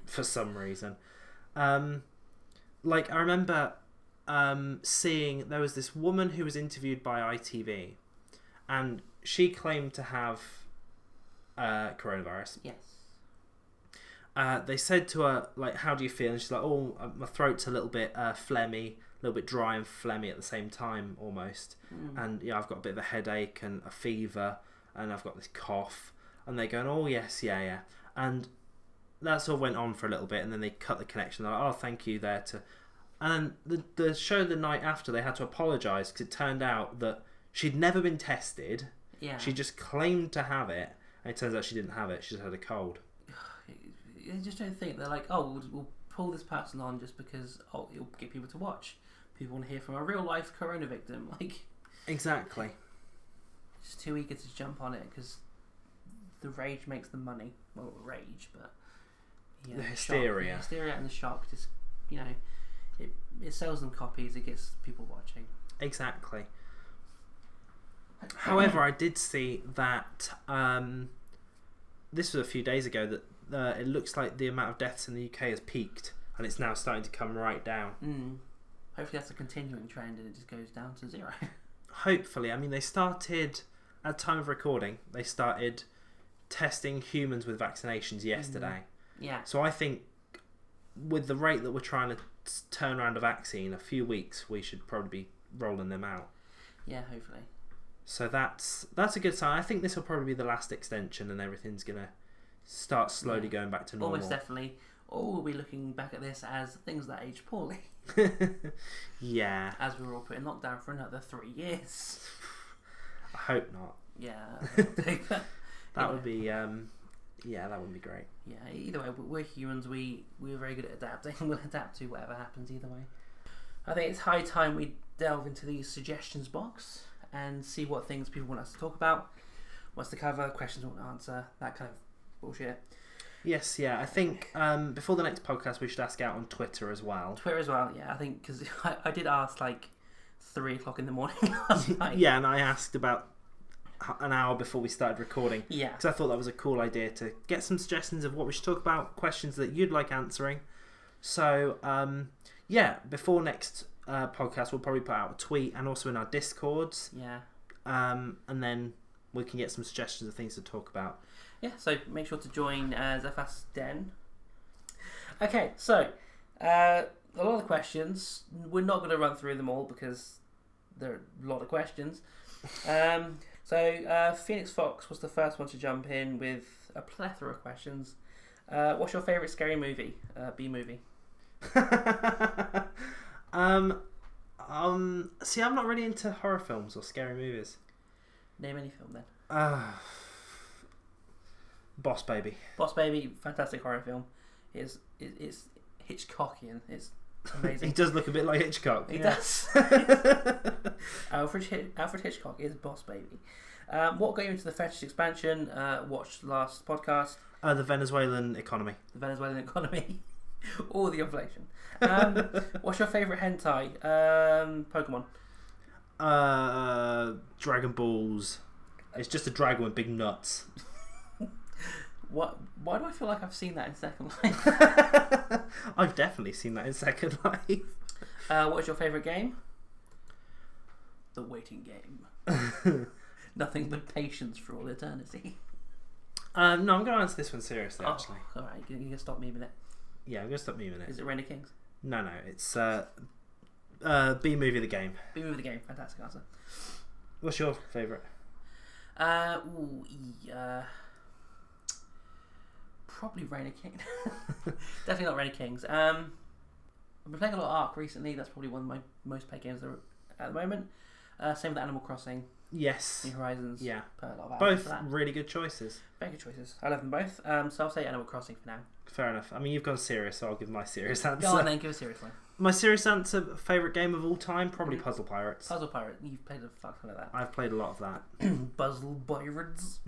A: For some reason. Like I remember seeing there was this woman who was interviewed by ITV, and she claimed to have coronavirus.
B: Yes.
A: They said to her, like, how do you feel? And she's like, oh, my throat's a little bit phlegmy, a little bit dry and phlegmy at the same time, almost. And yeah, I've got a bit of a headache and a fever, and I've got this cough. And they're going, oh yes, yeah. And that sort of went on for a little bit, and then they cut the connection. They're like, oh, thank you there to. And then the show the night after, they had to apologise because it turned out that she'd never been tested.
B: Yeah.
A: She just claimed to have it, and it turns out she didn't have it. She just had a cold.
B: I just don't think they're like, oh, we'll pull this person on just because it'll get people to watch. People want to hear from a real life corona victim, like
A: exactly.
B: Just too eager to jump on it because the rage makes the money. Well, rage, but
A: the hysteria,
B: the hysteria and the shock. Just it sells them copies. It gets people watching.
A: Exactly. However, I did see that this was a few days ago that. It looks like the amount of deaths in the UK has peaked and it's now starting to come right down.
B: Hopefully that's a continuing trend and it just goes down to zero.
A: Hopefully. I mean, they started, at the time of recording, they started testing humans with vaccinations yesterday.
B: Yeah.
A: So I think with the rate that we're trying to turn around a vaccine, a few weeks we should probably be rolling them out.
B: Yeah, hopefully.
A: So that's a good sign. I think this will probably be the last extension and everything's going to start slowly going back to normal.
B: Almost definitely. or we'll be looking back at this as things that aged poorly.
A: Yeah.
B: As we were all put in lockdown for another 3 years.
A: I hope not.
B: Yeah.
A: That would be, that wouldn't be great.
B: Yeah, either way, we're humans. We're very good at adapting. We'll adapt to whatever happens either way. I think it's high time we delve into the suggestions box and see what things people want us to talk about, what's to cover, questions we want to answer, that kind of bullshit.
A: Yes, yeah. I think before the next podcast, we should ask out on Twitter as well.
B: Twitter as well, yeah. I think because I did ask like 3 o'clock in the morning last night.
A: Yeah, and I asked about an hour before we started recording.
B: Yeah.
A: Because I thought that was a cool idea to get some suggestions of what we should talk about, questions that you'd like answering. So, before next podcast, we'll probably put out a tweet and also in our Discords.
B: Yeah.
A: And then we can get some suggestions of things to talk about.
B: Yeah, so make sure to join Xephas Den. Okay, so a lot of questions. We're not going to run through them all because there are a lot of questions. So Phoenix Fox was the first one to jump in with a plethora of questions. What's your favourite scary movie? B movie.
A: See, I'm not really into horror films or scary movies.
B: Name any film then.
A: Boss Baby.
B: Boss Baby, fantastic horror film. It's Hitchcockian. It's amazing.
A: He does look a bit like Hitchcock.
B: He does. Alfred Hitchcock is Boss Baby. What got you into the fetish expansion? Watched last podcast.
A: The Venezuelan economy.
B: The Venezuelan economy. Or the inflation. What's your favourite hentai? Pokemon.
A: Dragon Balls. It's just a dragon with big nuts.
B: What? Why do I feel like I've seen that in Second Life?
A: I've definitely seen that in Second Life.
B: What's your favourite game? The Waiting Game. Nothing but patience for all eternity.
A: No, I'm going to answer this one seriously, actually.
B: Alright, you can stop memeing it.
A: Yeah, I'm going to stop memeing it.
B: Is it Reign of Kings?
A: No, it's B-Movie the Game.
B: B-Movie the Game, fantastic answer.
A: What's your favourite?
B: Probably Reign of Kings. Definitely not Reign of Kings. I've been playing a lot of Ark recently. That's probably one of my most played games at the moment. Same with Animal Crossing.
A: Yes.
B: New Horizons.
A: Yeah.
B: Put a lot of hours
A: both
B: into that.
A: Really good choices.
B: Very good choices. I love them both. So I'll say Animal Crossing for now.
A: Fair enough. I mean, you've gone serious, so I'll give my serious answer.
B: Go on then, give a serious one.
A: My serious answer, favourite game of all time, probably Puzzle Pirates.
B: Puzzle Pirate. You've played a fuck ton of that.
A: I've played a lot of that.
B: Puzzle Pirates.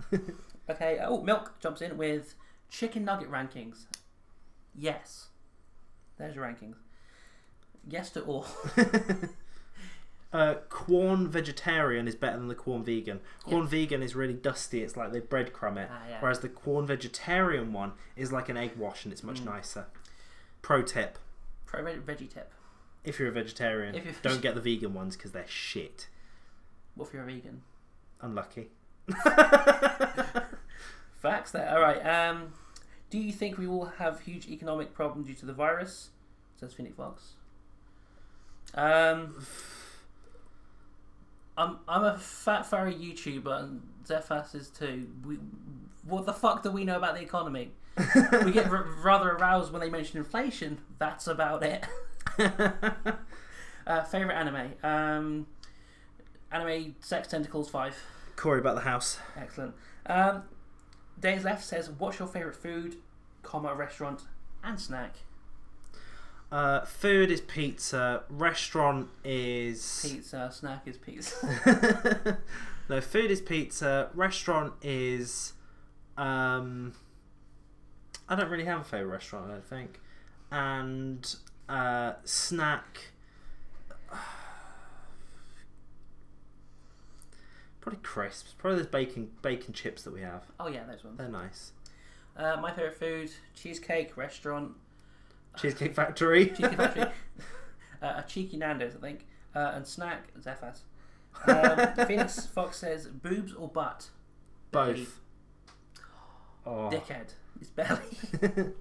B: Okay. Oh, Milk jumps in with chicken nugget rankings. Yes. There's your rankings. Yes to all.
A: Corn vegetarian is better than the corn vegan. Corn vegan is really dusty. It's like they breadcrumb it.
B: Yeah.
A: Whereas the corn vegetarian one is like an egg wash and it's much nicer. Pro tip.
B: Veggie tip.
A: If you're a vegetarian, don't get the vegan ones because they're shit.
B: What if you're a vegan?
A: Unlucky.
B: Facts there. Alright. Do you think we will have huge economic problems due to the virus? Says Phoenix Fox. I'm a fat furry YouTuber and Xephas is too. What the fuck do we know about the economy? We get rather aroused when they mention inflation. That's about it. Favorite anime? Anime Sex Tentacles 5.
A: Corey about the house.
B: Excellent. Days Left says, what's your favourite food, restaurant and snack?
A: Food is pizza. Restaurant is
B: pizza. Snack is pizza.
A: No, food is pizza. Restaurant is I don't really have a favourite restaurant, I don't think. And snack, probably crisps. Probably those bacon chips that we have.
B: Oh yeah, those ones.
A: They're nice.
B: My favourite food, cheesecake restaurant.
A: Cheesecake Factory.
B: Cheesecake Factory. A cheeky Nando's, I think. And snack, Xephas. Phoenix Fox says, boobs or butt? Belly.
A: Both. Oh.
B: Dickhead. It's belly.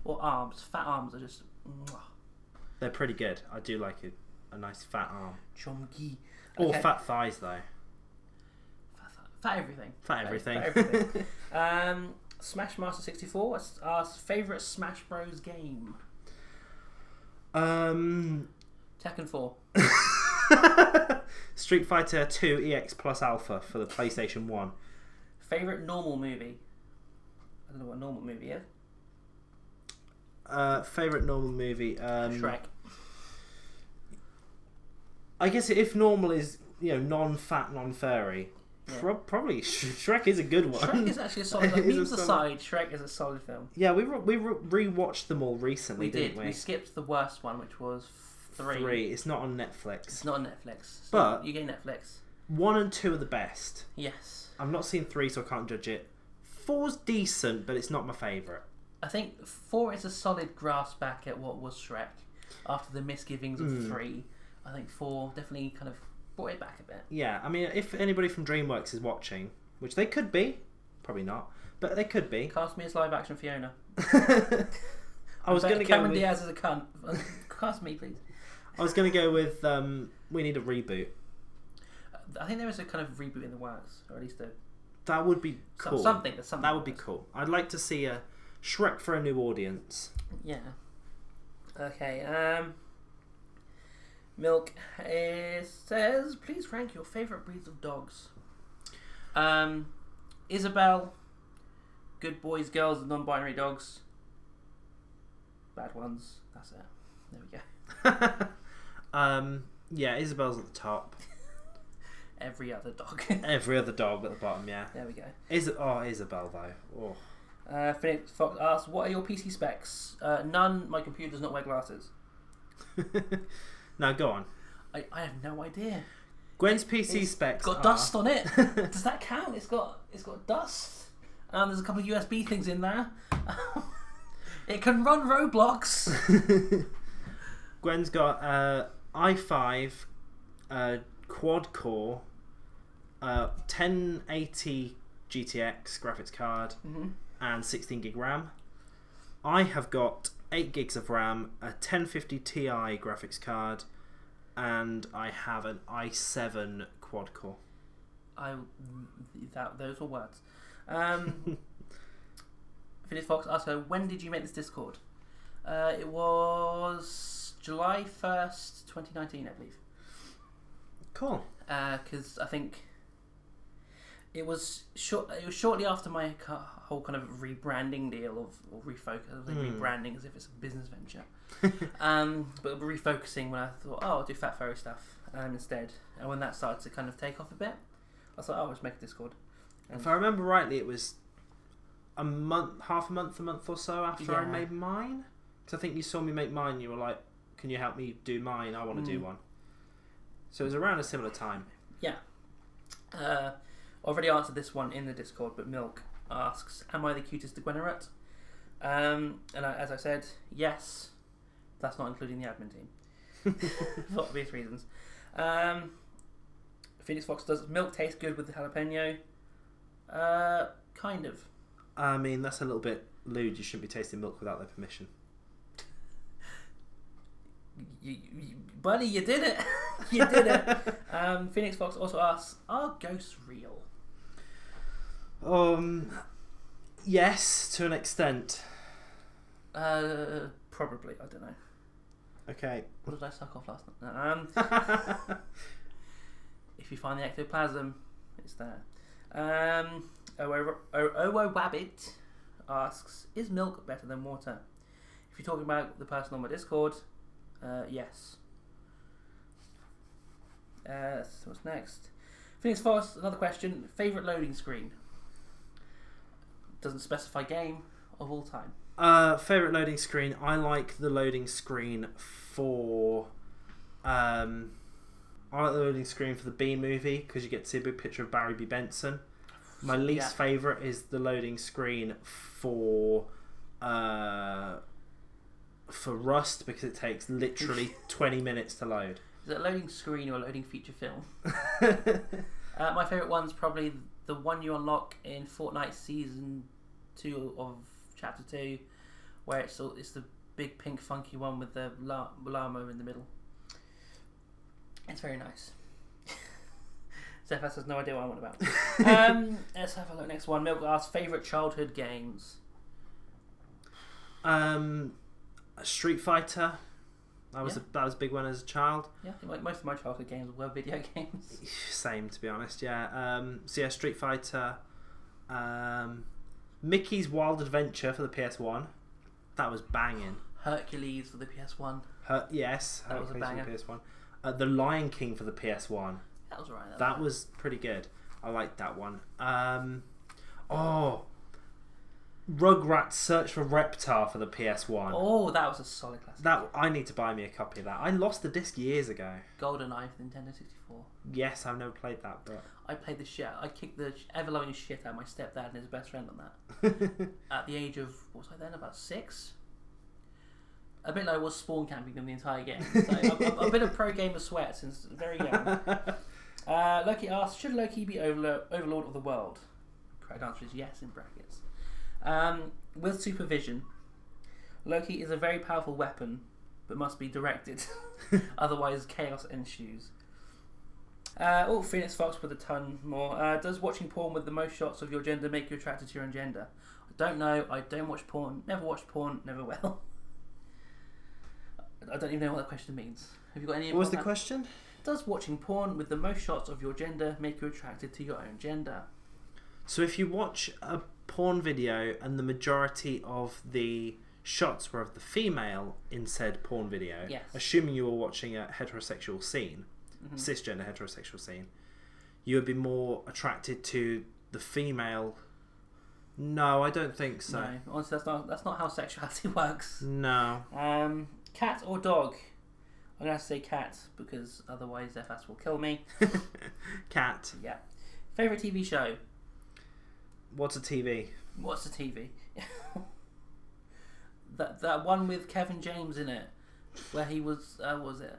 B: Or arms. Fat arms are just...
A: They're pretty good. I do like a nice fat arm.
B: Chunky.
A: Or fat thighs, though.
B: Fat everything.
A: Fat everything.
B: Fat everything. Smashmaster64 asks favourite Smash Bros game.
A: Tekken
B: Tekken 4.
A: Street Fighter 2 EX Plus Alpha for the PlayStation 1.
B: Favourite normal movie. I don't know what a normal movie is.
A: Favourite normal movie.
B: Shrek.
A: I guess if normal is non-fat, non-furry, probably Shrek is a good one.
B: Shrek is actually a solid. Like, memes aside, Shrek is a solid film.
A: Yeah, we rewatched them all recently. Didn't we?
B: We skipped the worst one, which was 3.
A: 3. It's not on Netflix.
B: It's not on Netflix.
A: But
B: you get Netflix.
A: 1 and 2 are the best.
B: Yes.
A: I've not seen 3, so I can't judge it. 4's decent, but it's not my favourite.
B: I think 4 is a solid grasp back at what was Shrek after the misgivings of 3. I think 4 definitely kind of brought it back a bit.
A: Yeah, I mean, if anybody from DreamWorks is watching, which they could be, probably not, but they could be.
B: Cast me as live action Fiona.
A: I was going to go
B: Cameron
A: with...
B: Diaz as a cunt. Cast me, please.
A: I was going to go with we need a reboot.
B: I think there is a kind of reboot in the works, or at least a...
A: That would be cool.
B: Something
A: that would be cool. I'd like to see a Shrek for a new audience.
B: Yeah. Okay. Milk says, please rank your favourite breeds of dogs. Isabel, good boys, girls, and non-binary dogs. Bad ones. That's it. There we go.
A: Yeah, Isabel's at the top.
B: Every other dog.
A: Every other dog at the bottom, yeah.
B: There we go.
A: Isabel though. Oh.
B: Phoenix Fox asks, what are your PC specs? None. My computer does not wear glasses.
A: Now go on.
B: I have no idea.
A: Gwen's PC specs
B: got dust on it. Does that count? It's got dust. There's a couple of USB things in there. It can run Roblox.
A: Gwen's got i5 quad core 1080 GTX graphics card and 16 gig RAM. I have got 8 gigs of RAM, a 1050 Ti graphics card, and I have an i7 quad core.
B: Those were words. Phoenix Fox asks her, when did you make this Discord? It was July 1st, 2019, I believe.
A: Cool.
B: Because I think it was shortly after my whole kind of rebranding deal or refocus. I was like rebranding as if it's a business venture. But refocusing when I thought, I'll do Fat Furry stuff instead. And when that started to kind of take off a bit, I thought, I'll just make a Discord. And
A: if I remember rightly, it was a month or so after I made mine. Because I think you saw me make mine. You were like, "Can you help me do mine? I want to do one." So it was around a similar time.
B: Yeah. I already answered this one in the Discord, but Milk asks, am I the cutest degenerate? As I said, yes. That's not including the admin team. For obvious reasons. Phoenix Fox, does milk taste good with the jalapeno? Kind of.
A: I mean, that's a little bit lewd. You shouldn't be tasting milk without their permission.
B: Buddy, you did it. You did it. Phoenix Fox also asks, are ghosts real?
A: Yes, to an extent.
B: Probably. I don't know.
A: Okay.
B: What did I suck off last night? If you find the ectoplasm, it's there. Owo Wabbit asks, is milk better than water? If you're talking about the person on my Discord, yes. So what's next? Phoenix Fox, another question. Favourite loading screen? Doesn't specify game of all time.
A: Favourite loading screen? I like the loading screen for... I like the loading screen for the B movie because you get to see a big picture of Barry B. Benson. My least favourite is the loading screen for Rust because it takes literally 20 minutes to load.
B: Is it a loading screen or a loading feature film? My favourite one's probably the one you unlock in Fortnite Season 2 of Chapter 2 where it's the big pink funky one with the llama in the middle. It's very nice. Xephas has no idea what I'm on about. Let's have a look. Next one. Milk asks favourite childhood games.
A: Street Fighter. That was a big one as a child.
B: Yeah, I think most of my childhood games were video games.
A: Same, to be honest. Yeah. So yeah, Street Fighter. Mickey's Wild Adventure for the PS1. That was banging.
B: Hercules for the PS1.
A: Yes,
B: that was a banger.
A: For the PS1. The Lion King for the PS1.
B: That was alright.
A: That was pretty good. I liked that one. Rugrats Search for Reptar for the PS1.
B: Oh, that was a solid classic.
A: I need to buy me a copy of that. I lost the disc years ago.
B: GoldenEye for Nintendo 64.
A: Yes, I've never played that, but
B: I played the shit. I kicked the ever-loving shit out of my stepdad and his best friend on that. At the age of, what was I then, about 6? A bit like I was spawn camping them the entire game. So I've been a pro gamer sweat since very young. Loki asks, should Loki be overlord of the world? Correct answer is yes in brackets. With supervision, Loki is a very powerful weapon, but must be directed. Otherwise, chaos ensues. Phoenix Fox with a ton more. Does watching porn with the most shots of your gender make you attracted to your own gender? I don't know. I don't watch porn. Never watched porn. Never will. I don't even know what that question means. Have you got any?
A: What was the question?
B: Does watching porn with the most shots of your gender make you attracted to your own gender?
A: So if you watch a porn video and the majority of the shots were of the female in said porn video,
B: yes.
A: Assuming you were watching a heterosexual scene, cisgender heterosexual scene, you would be more attracted to the female. No, I don't think so.
B: No, honestly, that's not how sexuality works.
A: No.
B: Cat or dog? I'm going to say cat because otherwise Xephas will kill me.
A: Cat.
B: Yeah. Favourite TV show?
A: What's a TV?
B: What's a TV? that one with Kevin James in it, where he was. What was it?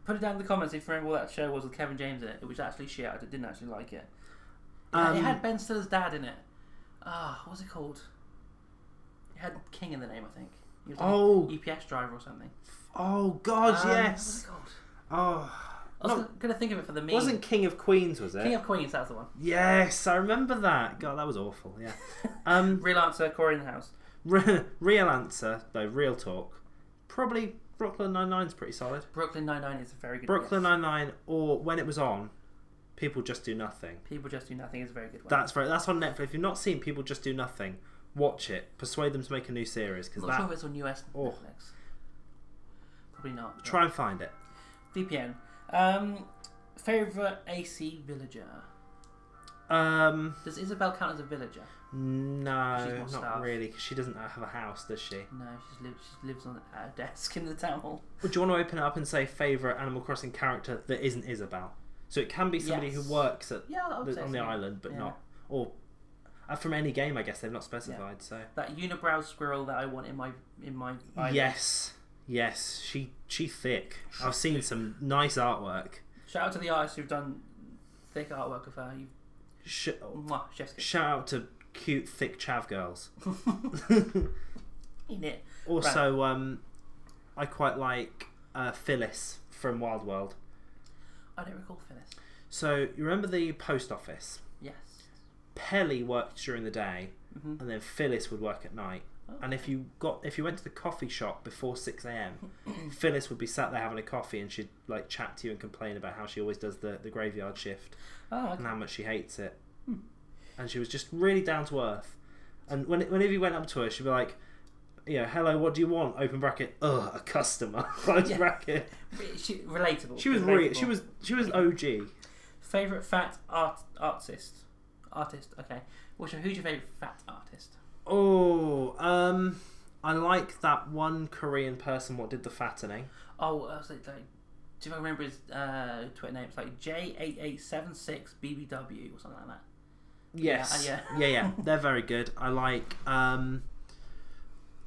B: Put it down in the comments if you remember what that show was with Kevin James in it. It was actually shit. I didn't actually like it. It had Ben Stiller's dad in it. What was it called? It had King in the name, I think. He was like an EPS driver or something.
A: Oh God, yes.
B: What was it called? I was going to think of it for the meme.
A: Wasn't King of Queens, was it?
B: King of Queens, that's the one.
A: Yes, I remember that. God, that was awful. Yeah.
B: Real answer, Corey in the house.
A: Real answer, though. Real talk. Probably Brooklyn Nine-Nine's pretty solid.
B: Brooklyn Nine-Nine is a very good
A: Brooklyn Nine-Nine, or when it was on, People Just Do Nothing.
B: People Just Do Nothing is a very good one.
A: That's on Netflix. If you've not seen People Just Do Nothing, watch it. Persuade them to make a new series.
B: I'm not sure if it's on US Netflix. Probably not.
A: Try and find it.
B: VPN. Favourite AC villager? Does Isabel count as a villager?
A: No, not really, because she doesn't have a house, does she?
B: No, she lives on a desk in the town hall.
A: Would you want to open it up and say favourite Animal Crossing character that isn't Isabel? So it can be somebody who works on the island, but not, or from any game. I guess they've not specified. So
B: that unibrow squirrel that I want in my island.
A: Yes, she thick. I've seen some nice artwork.
B: Shout out to the artists who've done thick artwork of her.
A: Shout out to cute thick chav girls.
B: In it.
A: Also, I quite like Phyllis from Wild World.
B: I don't recall Phyllis.
A: So you remember the post office?
B: Yes.
A: Pelly worked during the day, and then Phyllis would work at night. Okay. And if you went to the coffee shop before 6 a.m, Phyllis would be sat there having a coffee, and she'd like chat to you and complain about how she always does the graveyard shift and how much she hates it. And she was just really down to earth. And whenever you went up to her, she'd be like, hello, what do you want? Open bracket. Ugh, a customer. Close bracket.
B: Relatable.
A: She was she was OG.
B: Favorite fat artist. Okay. Who's your favorite fat artist?
A: I like that one Korean person what did the fattening.
B: I was like, do you remember his Twitter name? It's like J8876BBW or something like that.
A: Yes. Yeah. They're very good. I like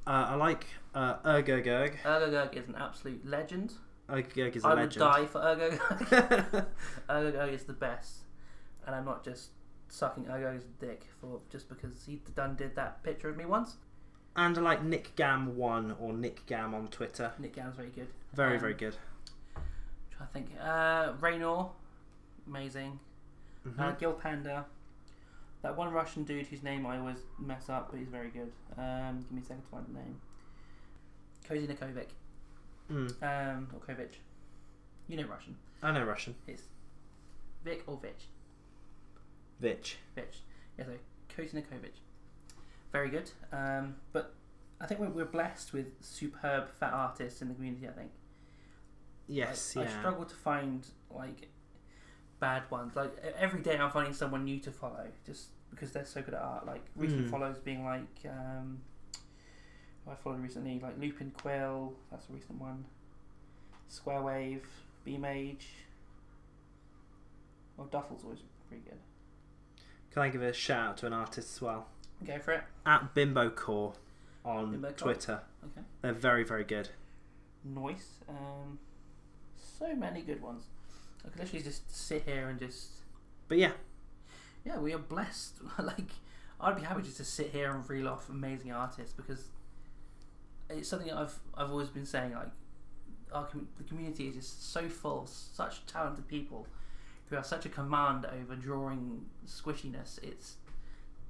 A: Ergogurg.
B: Ergogurg is an absolute legend.
A: Ergogurg is a legend.
B: I would die for Ergogurg. Ergogurg is the best, and I'm not just sucking Ergogurg's dick just because he did that picture of me once.
A: And I like Nick Gam1 or Nick Gam on Twitter.
B: Nick Gam's very good.
A: Very good.
B: I'm I think Raynor, amazing. Gil Panda. That one Russian dude whose name I always mess up, but he's very good. Give me a second to find the name. Cozy Nikovic. Or Kovic. You know Russian.
A: I know Russian.
B: It's Vic or Vich?
A: Vich.
B: Yeah, so Cozy Nikovic. Very good. But I think we're blessed with superb fat artists in the community, I think.
A: Yes,
B: I struggle to find like bad ones. Like every day I'm finding someone new to follow just because they're so good at art. Like recent follows being like I followed recently like Lupin Quill, that's a recent one. Square Wave, B-Mage. Well, Duffel's always pretty good.
A: Can I give a shout out to an artist as well?
B: Go for it.
A: At BimboCore on Twitter.
B: Okay.
A: They're very, very good.
B: Nice. So many good ones. I could literally just sit here and just...
A: But yeah.
B: Yeah, we are blessed. Like, I'd be happy just to sit here and reel off amazing artists because it's something that I've always been saying. Like, the community is just so full of such talented people who have such a command over drawing squishiness. It's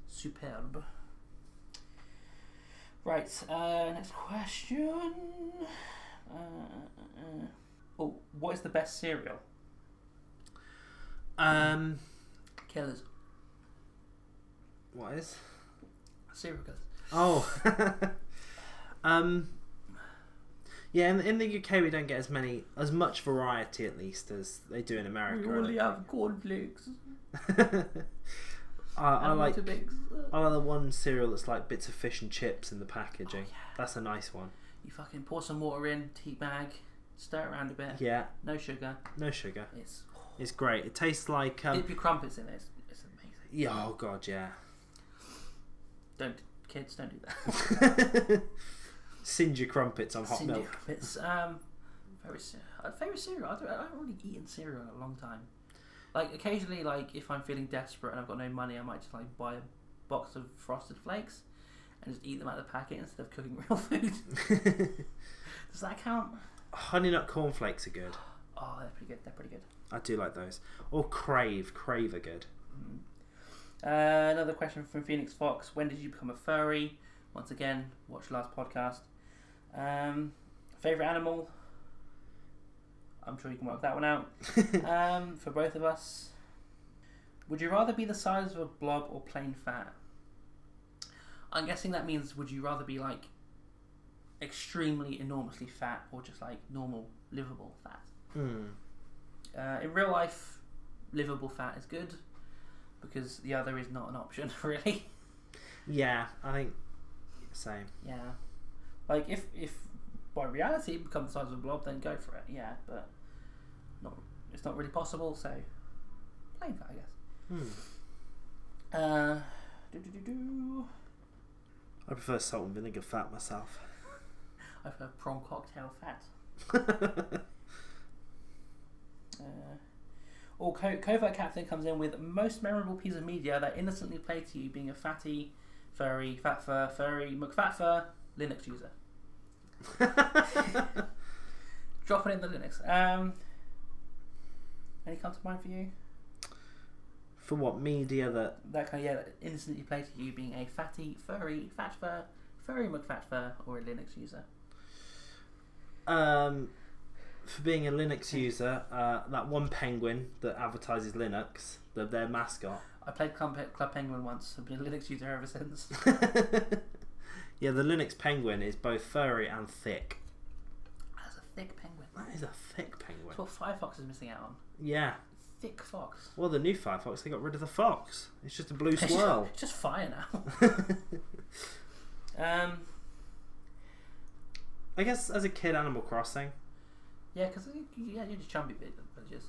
B: superb. Right, next question. What is the best cereal? Killers.
A: What is?
B: Cereal killers.
A: Oh. Yeah, in the UK we don't get as much variety at least as they do in America.
B: We only have cornflakes.
A: I like the one cereal that's like bits of fish and chips in the packaging. Oh, yeah. That's a nice one.
B: You fucking pour some water in, tea bag, stir it around a bit.
A: Yeah.
B: No sugar.
A: It's great. It tastes like
B: dip your crumpets in it. It's amazing.
A: Yeah. Oh god, yeah.
B: Kids don't do that.
A: Singe your crumpets on hot milk.
B: Crumpets. Favorite cereal. I haven't really eaten cereal in a long time. Like occasionally, like if I'm feeling desperate and I've got no money, I might just like buy a box of Frosted Flakes and just eat them out of the packet instead of cooking real food. Does that count?
A: Honey Nut Cornflakes are good.
B: Oh, they're pretty good.
A: I do like those. Or Crave are good.
B: Another question from Phoenix Fox. When did you become a furry? Once again, watch last podcast. Favourite animal? I'm sure you can work that one out. For both of us. Would you rather be the size of a blob or plain fat? I'm guessing that means would you rather be like extremely enormously fat or just like normal livable fat? In real life, livable fat is good because the other is not an option really. Yeah,
A: I think same.
B: Yeah, like if by reality it becomes the size of a blob, then go for it. Yeah, but it's not really possible. So plain fat, I guess.
A: I prefer salt and vinegar fat myself.
B: I prefer prawn cocktail fat. Covert Captain comes in with most memorable piece of media that innocently played to you being a fatty, furry, fat fur, furry, McFatfur, Linux user. Dropping in the Linux. Any come to mind for you?
A: For what media
B: that innocently played to you being a fatty, furry, fat fur, furry McFatfur, or a Linux user?
A: For being a Linux user, that one penguin that advertises Linux, their mascot.
B: I played Club Penguin once. I've been a Linux user ever since.
A: Yeah, the Linux penguin is both furry and thick.
B: That's a thick penguin.
A: That is a thick penguin.
B: That's what Firefox is missing out on.
A: Yeah.
B: Thick fox.
A: Well, the new Firefox, they got rid of the fox. It's just a blue swirl.
B: It's just fire now.
A: I guess as a kid, Animal Crossing.
B: Yeah, because you're just chumpy villages.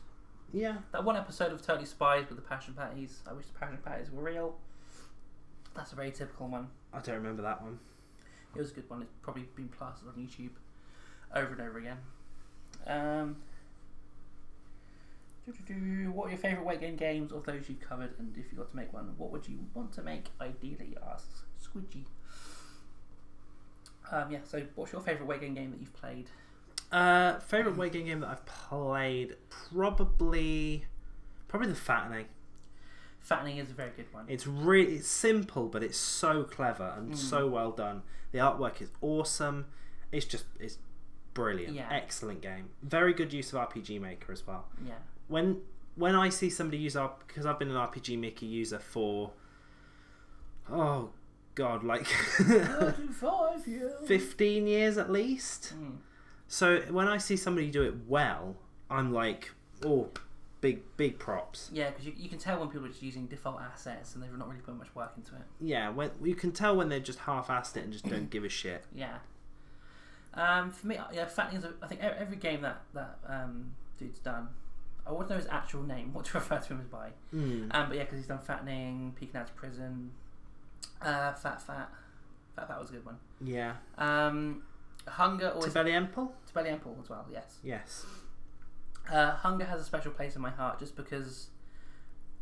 A: Yeah.
B: That one episode of Totally Spies with the Passion Patties. I wish the Passion Patties were real. That's a very typical one.
A: I don't remember that one.
B: It was a good one. It's probably been plastered on YouTube over and over again. What are your favourite weight gain games of those you've covered? And if you got to make one, what would you want to make ideally? Asks Squidgy. So what's your favourite weight gain game that you've played?
A: Favorite weight game that I've played, probably the fattening.
B: Fattening is a very good one.
A: It's simple, but it's so clever and so well done. The artwork is awesome. It's brilliant. Yeah. Excellent game. Very good use of RPG Maker as well.
B: Yeah.
A: When I see somebody use because I've been an RPG Maker user for like
B: 35 years.
A: 15 years at least. So when I see somebody do it well, I'm like, big props.
B: Yeah, because you can tell when people are just using default assets and they've not really put much work into it.
A: Yeah, you can tell when they've just half-assed it and just don't give a shit.
B: Yeah. For me, fattening is. I think every game that dude's done. I want to know his actual name. What to refer to him as by. But yeah, because he's done fattening, peeking out to prison, Fat was a good one.
A: Yeah.
B: Hunger always.
A: Tibeliemple
B: as well. Yes.
A: Yes.
B: Hunger has a special place in my heart just because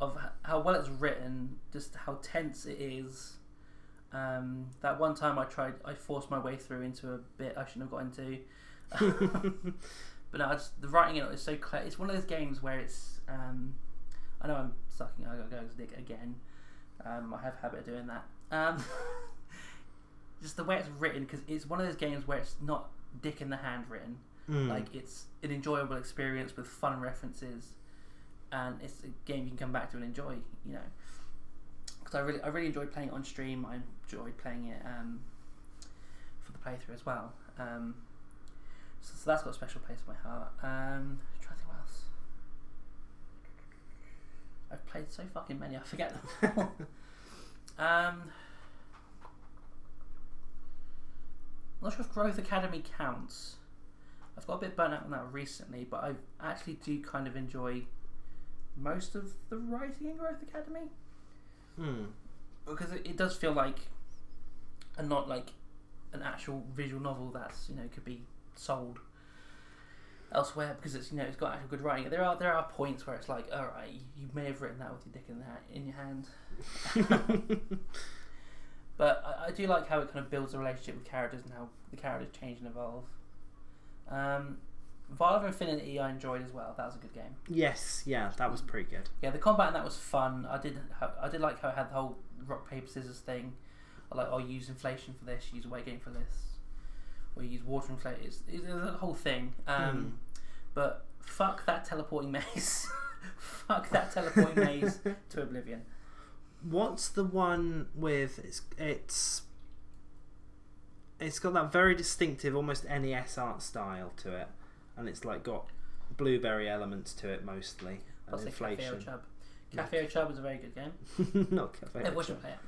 B: of how well it's written, just how tense it is. That one time I forced my way through into a bit I shouldn't have got into. But no, the writing in it is so clear. It's one of those games where it's. I know I'm sucking. I gotta go Dick again. I have a habit of doing that. Just the way it's written, because it's one of those games where it's not dick in the hand written. Like, it's an enjoyable experience with fun references, and it's a game you can come back to and enjoy. You know, because I really enjoyed playing it on stream. I enjoyed playing it for the playthrough as well. So that's got a special place in my heart. I'm trying to think what else. I've played so fucking many, I forget them. I'm not sure if Growth Academy counts. I've got a bit burnt out on that recently, but I actually do kind of enjoy most of the writing in Growth Academy. Because it does feel like, and not like an actual visual novel that's, could be sold elsewhere, because it's it's got actual good writing. There are points where it's like, all right, you may have written that with your dick in your hand. But I do like how it kind of builds a relationship with characters and how the characters change and evolve. Vial of Infinity I enjoyed as well. That was a good game.
A: Yes, yeah, that was pretty good.
B: Yeah, the combat in that was fun. I did like how it had the whole rock paper scissors thing. I'll use inflation for this, use weight gain for this, or use water inflation. It's a whole thing. But fuck that teleporting maze. Fuck that teleporting maze to oblivion.
A: What's the one with it's got that very distinctive, almost NES art style to it, and it's like got blueberry elements to it mostly. And inflation.
B: Cafe Chub. Cafe Chub is a very good game.
A: Not Cafe.
B: Everyone should play it.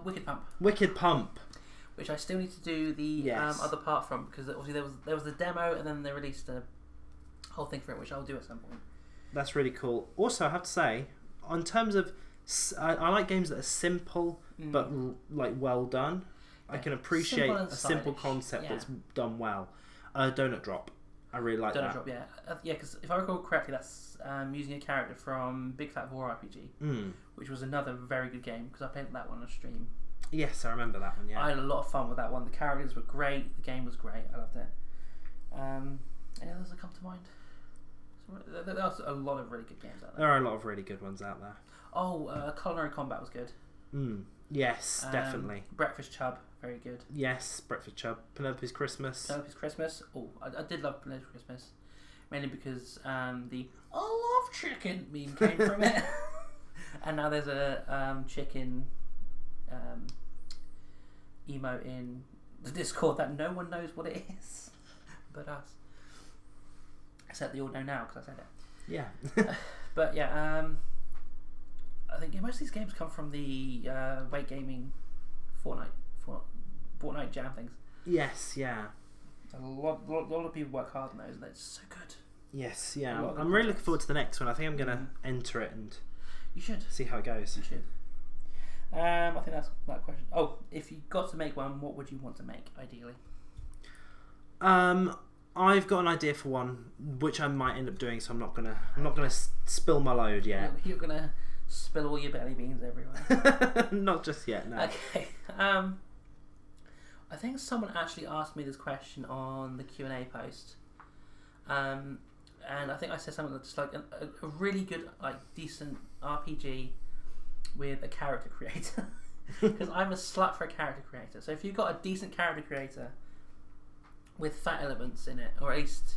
B: Wicked Pump.
A: Wicked Pump.
B: Which I still need to do the other part from, because obviously there was the demo and then they released a whole thing for it, which I'll do at some point.
A: That's really cool. Also, I have to say, in terms of, I like games that are simple but like well done. Yeah. I can appreciate a simple concept that's done well. Donut Drop. I really like that.
B: Donut Drop, yeah, because if I recall correctly, that's using a character from Big Fat War RPG, which was another very good game because I played that one on stream.
A: Yes, I remember that one. Yeah,
B: I had a lot of fun with that one. The characters were great. The game was great. I loved it. Any others that come to mind? There's a lot of really good games out there.
A: There are a lot of really good ones out there.
B: Culinary Combat was good.
A: Yes, definitely.
B: Breakfast Chub, very good.
A: Yes, Breakfast Chub. Penelope's Christmas.
B: Oh, I did love Penelope's Christmas. Mainly because the I love chicken meme came from it. And now there's a chicken emote in the Discord that no one knows what it is but us. Except they all know now because I said it.
A: Yeah.
B: But yeah, I think most of these games come from the weight gaming Fortnite jam things.
A: Yes, yeah.
B: A lot of people work hard on those, and it's so good.
A: Yes, yeah. I'm really looking forward to the next one. I think I'm going to enter it and
B: you should
A: see how it goes.
B: You should. I think that's that question. Oh, if you got to make one, what would you want to make ideally?
A: I've got an idea for one, which I might end up doing. So I'm not gonna spill my load yet.
B: You're gonna spill all your belly beans everywhere.
A: Not just yet. No.
B: Okay. I think someone actually asked me this question on the Q&A post. And I think I said something that's like a really good, like, decent RPG with a character creator. Because I'm a slut for a character creator. So if you've got a decent character creator with fat elements in it, or at least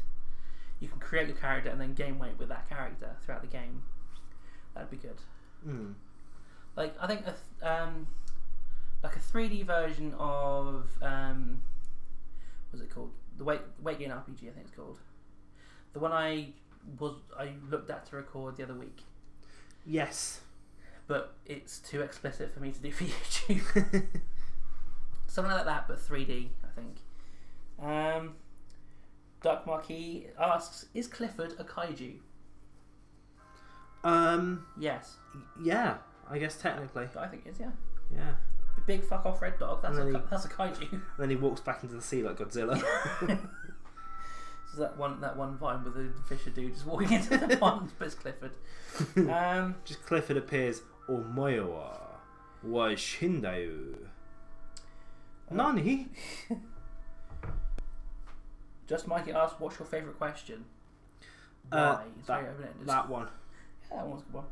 B: you can create your character and then gain weight with that character throughout the game, that'd be good. Like, I think like a 3D version of what's it called? The weight gain RPG, I think it's called. The one I looked at to record the other week.
A: Yes. But
B: it's too explicit for me to do for YouTube. Something like that, but 3D, I think. Dark Marquis asks, is Clifford a kaiju? Yes.
A: Yeah, I guess technically.
B: I think it is, yeah.
A: Yeah.
B: The big fuck off red dog, that's a kaiju.
A: And then he walks back into the sea like Godzilla.
B: So that one vine with the fisher dude just walking into the pond, but it's Clifford.
A: Just Clifford appears. Omoe wa washindayo. Nani?
B: Just Mikey asked, what's your favourite question?
A: Why? That one.
B: Yeah, that one's a good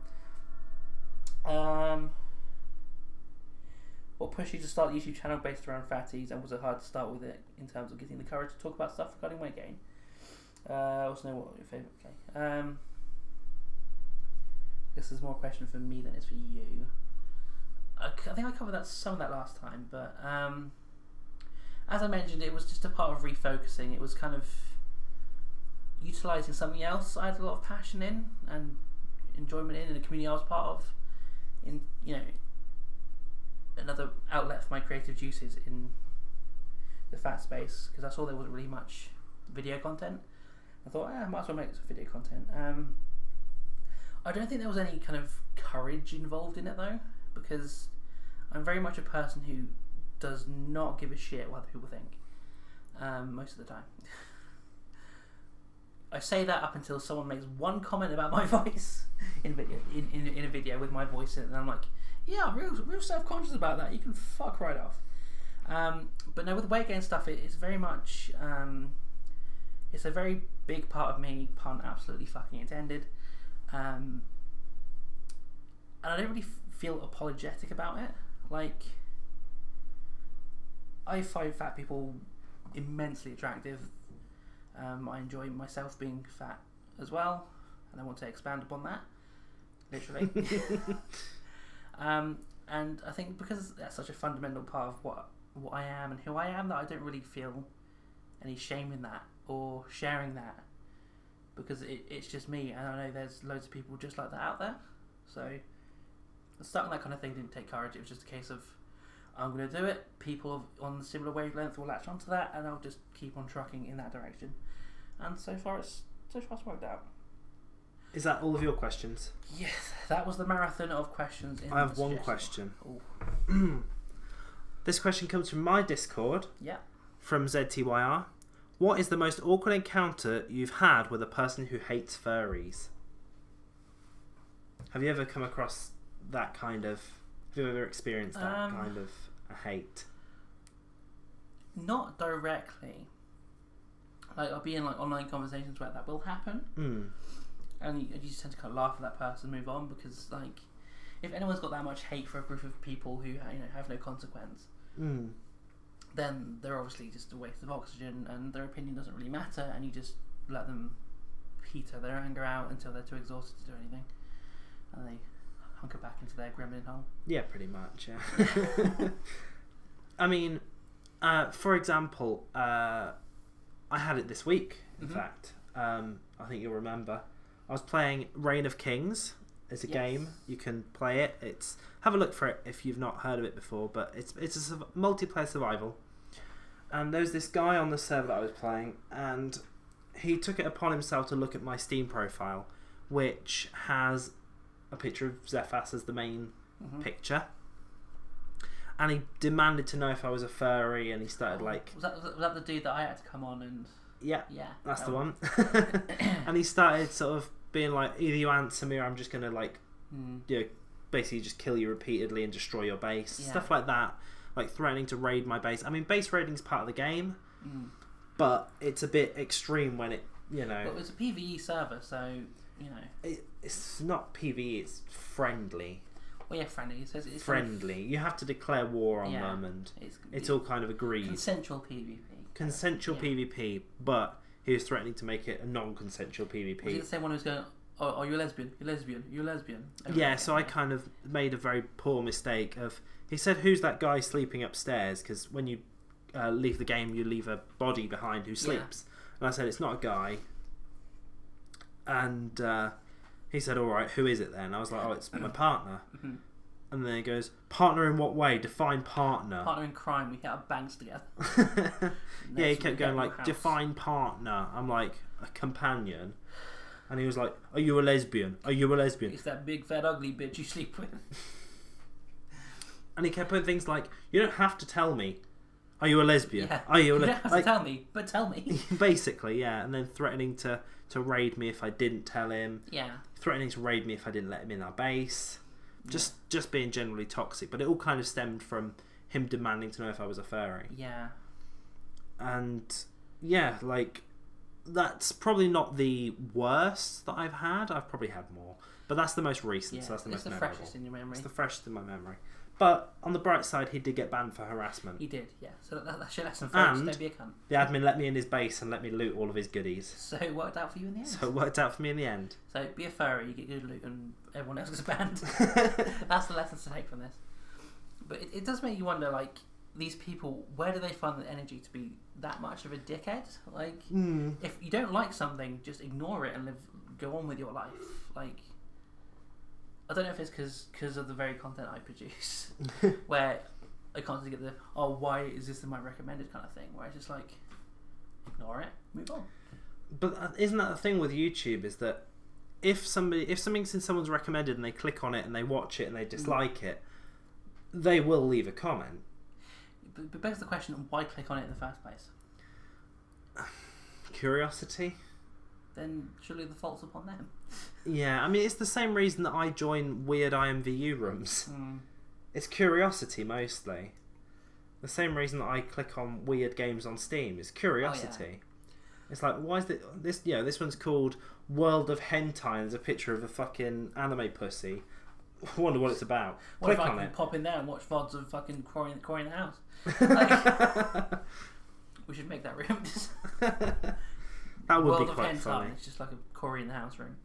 B: one. What pushed you to start the YouTube channel based around fatties, and was it hard to start with it in terms of getting the courage to talk about stuff regarding weight gain? Also know what your favourite. Okay. I guess there's more a question for me than it's for you. I think I covered some of that last time, but as I mentioned, it was just a part of refocusing. It was kind of utilising something else I had a lot of passion in and enjoyment in, a community I was part of, in, you know, another outlet for my creative juices in the fat space, because I saw there wasn't really much video content. I thought, I might as well make some video content. I don't think there was any kind of courage involved in it though, because I'm very much a person who does not give a shit what other people think, most of the time. I say that up until someone makes one comment about my voice in a video with my voice in it, and I'm like, yeah, I'm real self-conscious about that. You can fuck right off. But no, with weight gain stuff, it's very much, it's a very big part of me, pun absolutely fucking intended. And I don't really feel apologetic about it. Like, I find fat people immensely attractive. I enjoy myself being fat as well, and I want to expand upon that, literally. And I think because that's such a fundamental part of what I am and who I am, that I don't really feel any shame in that or sharing that, because it's just me, and I know there's loads of people just like that out there. So starting that kind of thing didn't take courage. It was just a case of, I'm going to do it, people on the similar wavelength will latch onto that, and I'll just keep on trucking in that direction. And so far it's worked out.
A: Is that all of your questions?
B: Yes, that was the marathon of questions.
A: I have one question. This question comes from my Discord.
B: Yeah.
A: From ZTYR. What is the most awkward encounter you've had with a person who hates furries? Have you ever come across that kind of... Have you ever experienced that kind of a hate?
B: Not directly. Like, I'll be in like online conversations where that will happen. And you just tend to kind of laugh at that person, move on, because like, if anyone's got that much hate for a group of people who have no consequence, then they're obviously just a waste of oxygen, and their opinion doesn't really matter, and you just let them peter their anger out until they're too exhausted to do anything, and they hunker back into their gremlin hole. Yeah,
A: pretty much. Yeah. I mean, for example, I had it this week. In fact, I think you'll remember. I was playing Reign of Kings. It's a game. You can play it. Have a look for it if you've not heard of it before. But it's a multiplayer survival. And there was this guy on the server that I was playing, and he took it upon himself to look at my Steam profile, which has a picture of Xephas as the main picture. And he demanded to know if I was a furry, and he started like... Was
B: that the dude that I had to come on and...
A: Yeah, that's the one. And he started sort of being like, either you answer me or I'm just going to like, basically just kill you repeatedly and destroy your base. Stuff like that. like threatening to raid my base. I mean, base raiding's part of the game, but it's a bit extreme when it, you know.
B: But it's a PvE server, so you know.
A: It's not PvE. It's friendly.
B: Well, yeah, friendly. It's
A: friendly. Kind of, you have to declare war on them, and it's all kind of agreed.
B: Consensual PvP.
A: Consensual PvP, but he was threatening to make it a non-consensual PvP.
B: Was he the same one who was going, oh, you're a lesbian, you're a lesbian, you're a lesbian?
A: Yeah, so I kind of made a very poor mistake of... He said, who's that guy sleeping upstairs? Because when you leave the game, you leave a body behind who sleeps. And I said, it's not a guy. And he said, all right, who is it then? I was like, oh, it's my partner. And then he goes, partner in what way? Define partner.
B: Partner in crime. We get our banks together.
A: Yeah, he kept going like, define partner. I'm like, a companion. And he was like, are you a lesbian? Are you a lesbian?
B: It's that big, fat, ugly bitch you sleep with.
A: And he kept putting things like, you don't have to tell me. Are you a lesbian?
B: Yeah.
A: Are you
B: don't have to tell me, but tell me.
A: Basically, yeah. And then threatening to raid me if I didn't tell him.
B: Yeah.
A: Threatening to raid me if I didn't let him in our base. Just being generally toxic. But it all kind of stemmed from him demanding to know if I was a furry.
B: Yeah.
A: And yeah, like, that's probably not the worst that I've had. I've probably had more. But that's the most recent, so that's the most memorable.
B: It's the freshest in your memory.
A: It's the freshest in my memory. But on the bright side, he did get banned for harassment.
B: He did, yeah. So that's your lesson, folks. Don't be a cunt.
A: The admin let me in his base and let me loot all of his goodies.
B: So it worked out for you in the end.
A: So it worked out for me in the end.
B: So be a furry, you get good loot, and everyone else gets banned. That's the lessons to take from this. But it does make you wonder, like, these people, where do they find the energy to be that much of a dickhead? Like, if you don't like something, just ignore it and go on with your life. Like, I don't know if it's because of the very content I produce, where I constantly get the, oh, why is this in my recommended kind of thing, where I just like, ignore it, move on.
A: But isn't that the thing with YouTube, is that if something's in someone's recommended and they click on it and they watch it and they dislike it, they will leave a comment.
B: But begs the question, why click on it in the first place?
A: Curiosity?
B: Then surely the fault's upon them.
A: Yeah, I mean, it's the same reason that I join weird IMVU rooms. It's curiosity, mostly. The same reason that I click on weird games on Steam is curiosity. Oh, yeah. It's like, why is this? You know, this one's called World of Hentai, and there's a picture of a fucking anime pussy. I wonder what it's about.
B: Click on it. Pop in there and watch VODs of fucking Corey in the house. Like, we should make that room.
A: That would
B: World
A: be quite funny.
B: It's just like a Corey in the house room.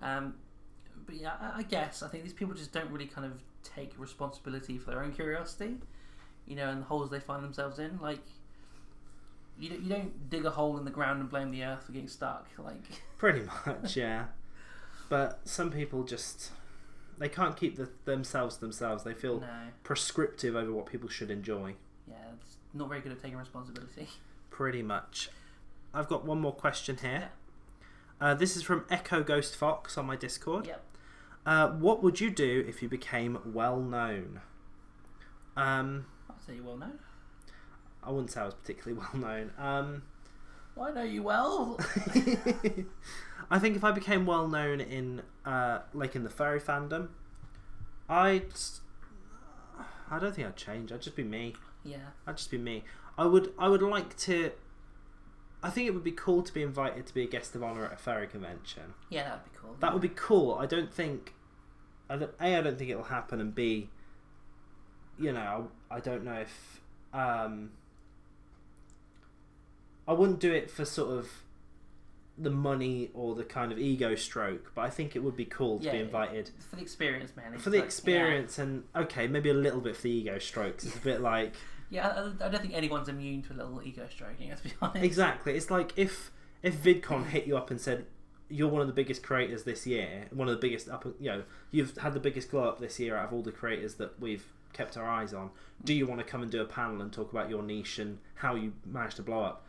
B: But yeah, I guess I think these people just don't really kind of take responsibility for their own curiosity, you know, and the holes they find themselves in. Like, you don't dig a hole in the ground and blame the earth for getting stuck. Like,
A: pretty much, yeah. But some people just, they can't keep themselves. They feel prescriptive over what people should enjoy.
B: Yeah, it's not very good at taking responsibility.
A: Pretty much. I've got one more question here. Yeah. This is from Echo Ghost Fox on my Discord.
B: Yep.
A: What would you do if you became well known?
B: I'd say you're well known.
A: I wouldn't say I was particularly well known.
B: Well, I know you well.
A: I think if I became well known in like in the furry fandom, I don't think I'd change. I'd just be me.
B: Yeah.
A: I'd just be me. I would like to. I think it would be cool to be invited to be a guest of honour at a furry convention.
B: Yeah, that'd be cool.
A: That would be cool. I don't think it'll happen, and B, you know, I don't know if I wouldn't do it for sort of the money or the kind of ego stroke, but I think it would be cool to be invited
B: for the experience, man.
A: For the experience, and okay, maybe a little bit for the ego strokes. It's a bit like.
B: Yeah, I don't think anyone's immune to a little ego stroking, let's be honest.
A: Exactly. It's like if VidCon hit you up and said, you're one of the biggest creators this year, one of the biggest you've had the biggest glow up this year out of all the creators that we've kept our eyes on. Do you want to come and do a panel and talk about your niche and how you managed to blow up?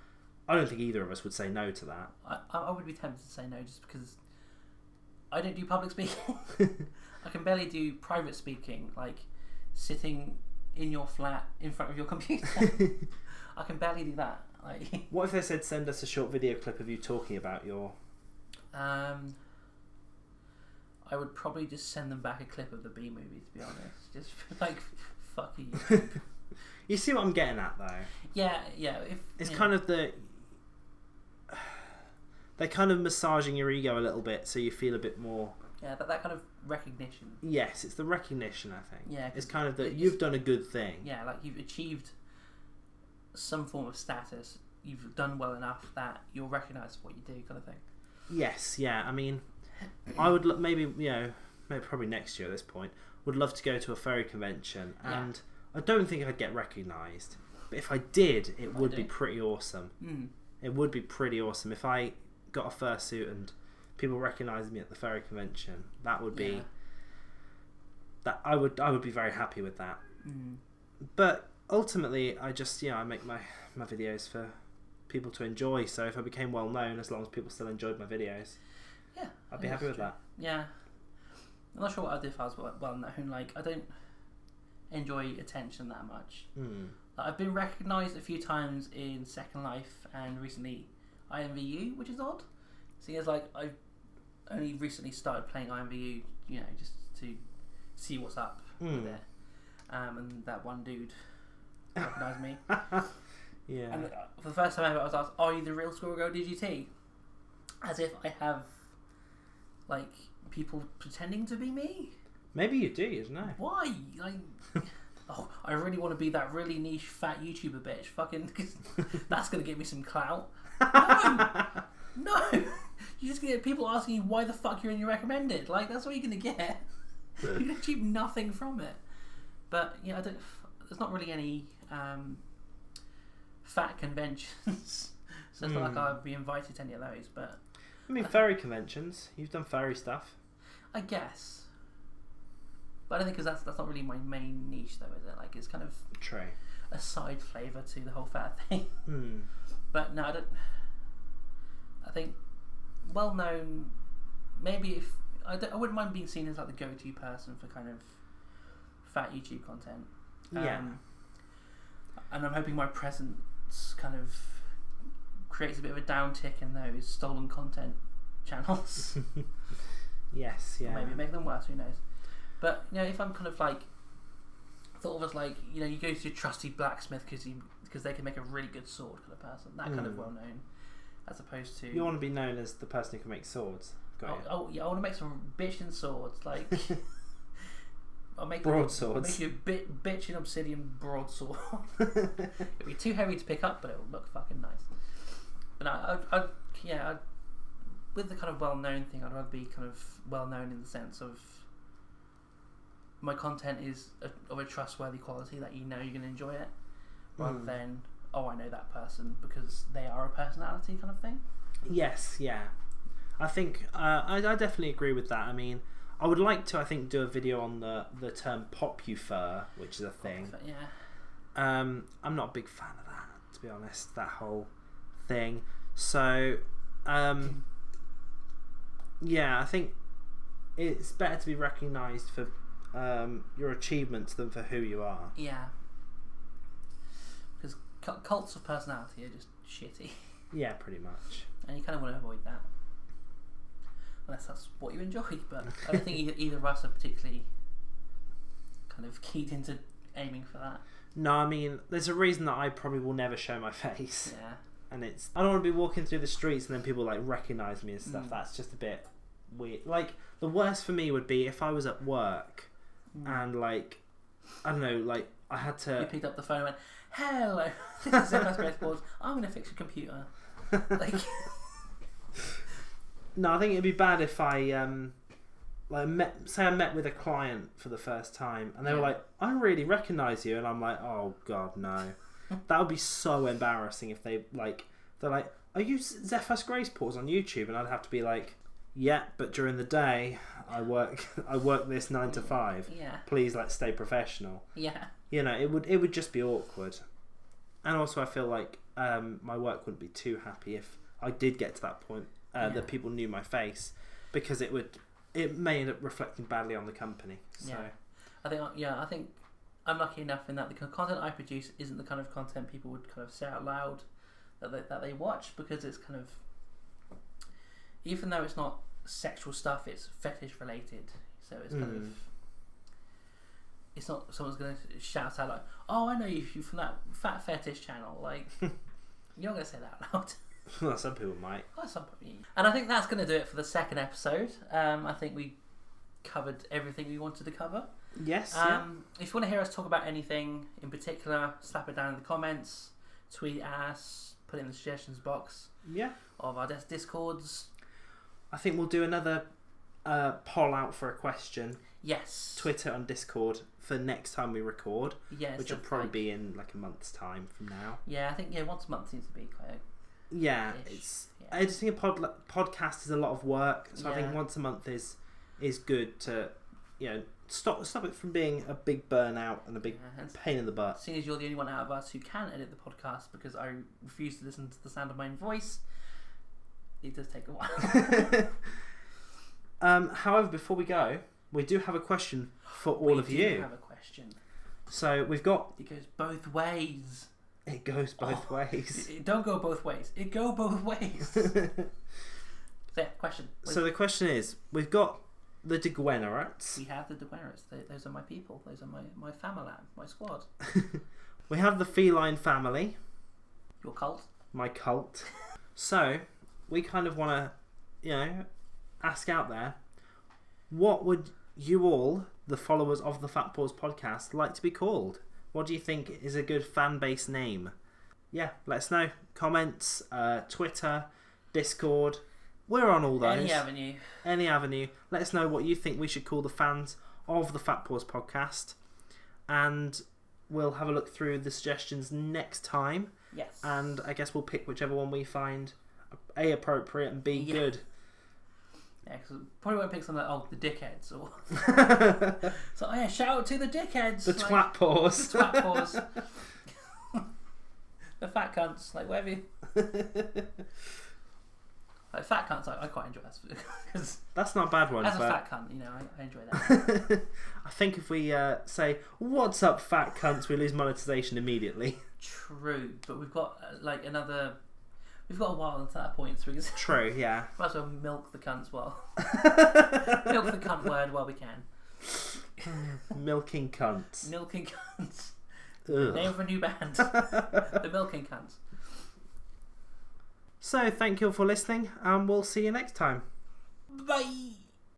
A: I don't think either of us would say no to that.
B: I would be tempted to say no just because I don't do public speaking. I can barely do private speaking, like sitting in your flat in front of your computer. I can barely do that. Like,
A: what if they said send us a short video clip of you talking about your...
B: I would probably just send them back a clip of the B movie, to be honest. Just like fuck you.
A: You see what I'm getting at, though?
B: Yeah.
A: It's kind of they're kind of massaging your ego a little bit, so you feel a bit more.
B: Yeah, that kind of recognition.
A: Yes, it's the recognition, I think.
B: Yeah,
A: it's kind of that you've done a good thing.
B: Yeah, like you've achieved some form of status. You've done well enough that you're recognised for what you do, kind of thing.
A: Yes, yeah. I mean, I would maybe probably next year at this point would love to go to a furry convention, and I don't think I'd get recognised, but if I did, it would be pretty awesome. It would be pretty awesome if I got a fursuit and people recognised me at the furry convention. That would be that I would be very happy with that. But ultimately, I just I make my videos for people to enjoy. So if I became well known, as long as people still enjoyed my videos, I'd be happy with that.
B: Yeah, I'm not sure what I'd do if I was well known. Like, I don't enjoy attention that much. Like, I've been recognised a few times in Second Life and recently IMVU, which is odd. Seeing as like I've only recently started playing IMVU, just to see what's up with it. And that one dude recognised me.
A: Yeah.
B: And for the first time ever, I was asked, "Are you the real Squirrel Girl DGT?" As if I have like people pretending to be me.
A: Maybe you do, you know.
B: Why? Like, I really want to be that really niche fat YouTuber bitch. Fucking, cause that's gonna get me some clout. No, you're just gonna get people asking you why the fuck you're in your recommended. Like, that's what you're gonna get. You're gonna achieve nothing from it. But I don't. There's not really any fat conventions, so it's not like I'd be invited to any of those. But
A: I mean, furry conventions. You've done furry stuff,
B: I guess. But I don't think because that's not really my main niche, though, is it? Like, it's kind of a side flavour to the whole fat thing. But no, I don't. I think well known. Maybe if I wouldn't mind being seen as like the go-to person for kind of fat YouTube content. And I'm hoping my presence kind of creates a bit of a downtick in those stolen content channels.
A: Yes, yeah.
B: Or maybe make them worse. Who knows? But if I'm kind of like thought of as like you go to your trusty blacksmith because they can make a really good sword kind of person, that kind of well known, as opposed to
A: you want to be known as the person who can make swords.
B: I want to make some bitchin' swords like. I'll make
A: broadswords.
B: Make you a bitchin' obsidian broadsword. It'll be too heavy to pick up, but it'll look fucking nice. But I with the kind of well known thing, I'd rather be kind of well known in the sense of my content is of a trustworthy quality that you're going to enjoy it, rather than I know that person because they are a personality kind of thing. Yes, yeah.
A: I think I definitely agree with that. I mean, I would like to do a video on the term popufur, which is a thing.
B: Yeah.
A: I'm not a big fan of that, to be honest. That whole thing. So, yeah, I think it's better to be recognised for your achievements than for who you are.
B: Yeah. Because cults of personality are just shitty.
A: Yeah, pretty much.
B: And you kind of want to avoid that. Unless that's what you enjoy, but I don't think either of us are particularly kind of keyed into aiming for that.
A: No, I mean, there's a reason that I probably will never show my face.
B: Yeah.
A: And I don't want to be walking through the streets and then people like recognise me and stuff. That's just a bit weird. Like, the worst for me would be if I was at work and like, I don't know, like I had to...
B: You picked up the phone and went, "Hello, this is Xephas Greatboards. I'm going to fix your computer." Like...
A: No, I think it'd be bad if I say I met with a client for the first time and they were like, "I really recognise you," and I'm like, "Oh God, no." That would be so embarrassing if they're like, "Are you Xephas Greatboards on YouTube?" And I'd have to be like, "Yeah, but during the day I work this 9 to 5.
B: Yeah. Please,
A: stay professional."
B: Yeah.
A: It would just be awkward. And also I feel like my work wouldn't be too happy if I did get to that point. That people knew my face, because it may end up reflecting badly on the company. So.
B: Yeah, I think I'm lucky enough in that the content I produce isn't the kind of content people would kind of say out loud that they watch, because it's kind of, even though it's not sexual stuff, it's fetish related. So it's kind of it's not someone's going to shout out like, "Oh, I know you from that fat fetish channel." Like, you're not going to say that out loud.
A: Well, some people might.
B: Well, some people. And I think that's going to do it for the second episode. I think we covered everything we wanted to cover.
A: Yes.
B: If you want to hear us talk about anything in particular, slap it down in the comments, tweet at us, put it in the suggestions box.
A: Yeah.
B: Of our Discords.
A: I think we'll do another poll out for a question.
B: Yes.
A: Twitter and Discord for next time we record.
B: Yes.
A: Which will probably be in like a month's time from now.
B: Yeah, I think once a month seems to be quite.
A: Yeah, it's editing a podcast is a lot of work, so I think once a month is good to stop it from being a big burnout and a big pain in the butt.
B: Seeing as you're the only one out of us who can edit the podcast because I refuse to listen to the sound of my own voice, it does take a while.
A: However, before we go, we do have a question for all of you.
B: We do have a question.
A: So we've got.
B: It goes both ways.
A: It goes both ways.
B: It don't go both ways. It go both ways. So, question.
A: So the question is, we've got the Degenerates.
B: We have the Degenerates. Those are my people. Those are my family, my squad.
A: We have the Feline family.
B: Your cult.
A: My cult. So we kind of want to, ask out there, what would you all, the followers of the Fatpaws podcast, like to be called? What do you think is a good fan base name? Yeah, let us know. Comments, Twitter, Discord. We're on all those. Any avenue. Let us know what you think we should call the fans of the Fatpaws podcast. And we'll have a look through the suggestions next time.
B: Yes.
A: And I guess we'll pick whichever one we find A, appropriate, and B, good.
B: Yeah, because probably won't pick something like, the dickheads. Or so, shout out to the dickheads.
A: The twatpaws.
B: The twatpaws. The fat cunts. Like, whatever you... Like, fat cunts, I quite enjoy that.
A: That's not a bad one.
B: As a fat cunt, I enjoy that.
A: I think if we say, "What's up, fat cunts?" we lose monetization immediately.
B: True, but we've got we've got a while until that point. So
A: True, yeah.
B: Might as well milk the cunts while milk the cunt word while we can.
A: Milking cunts.
B: Milking cunts.
A: Ugh.
B: Name of a new band. The Milking Cunts.
A: So thank you all for listening, and we'll see you next time.
B: Bye.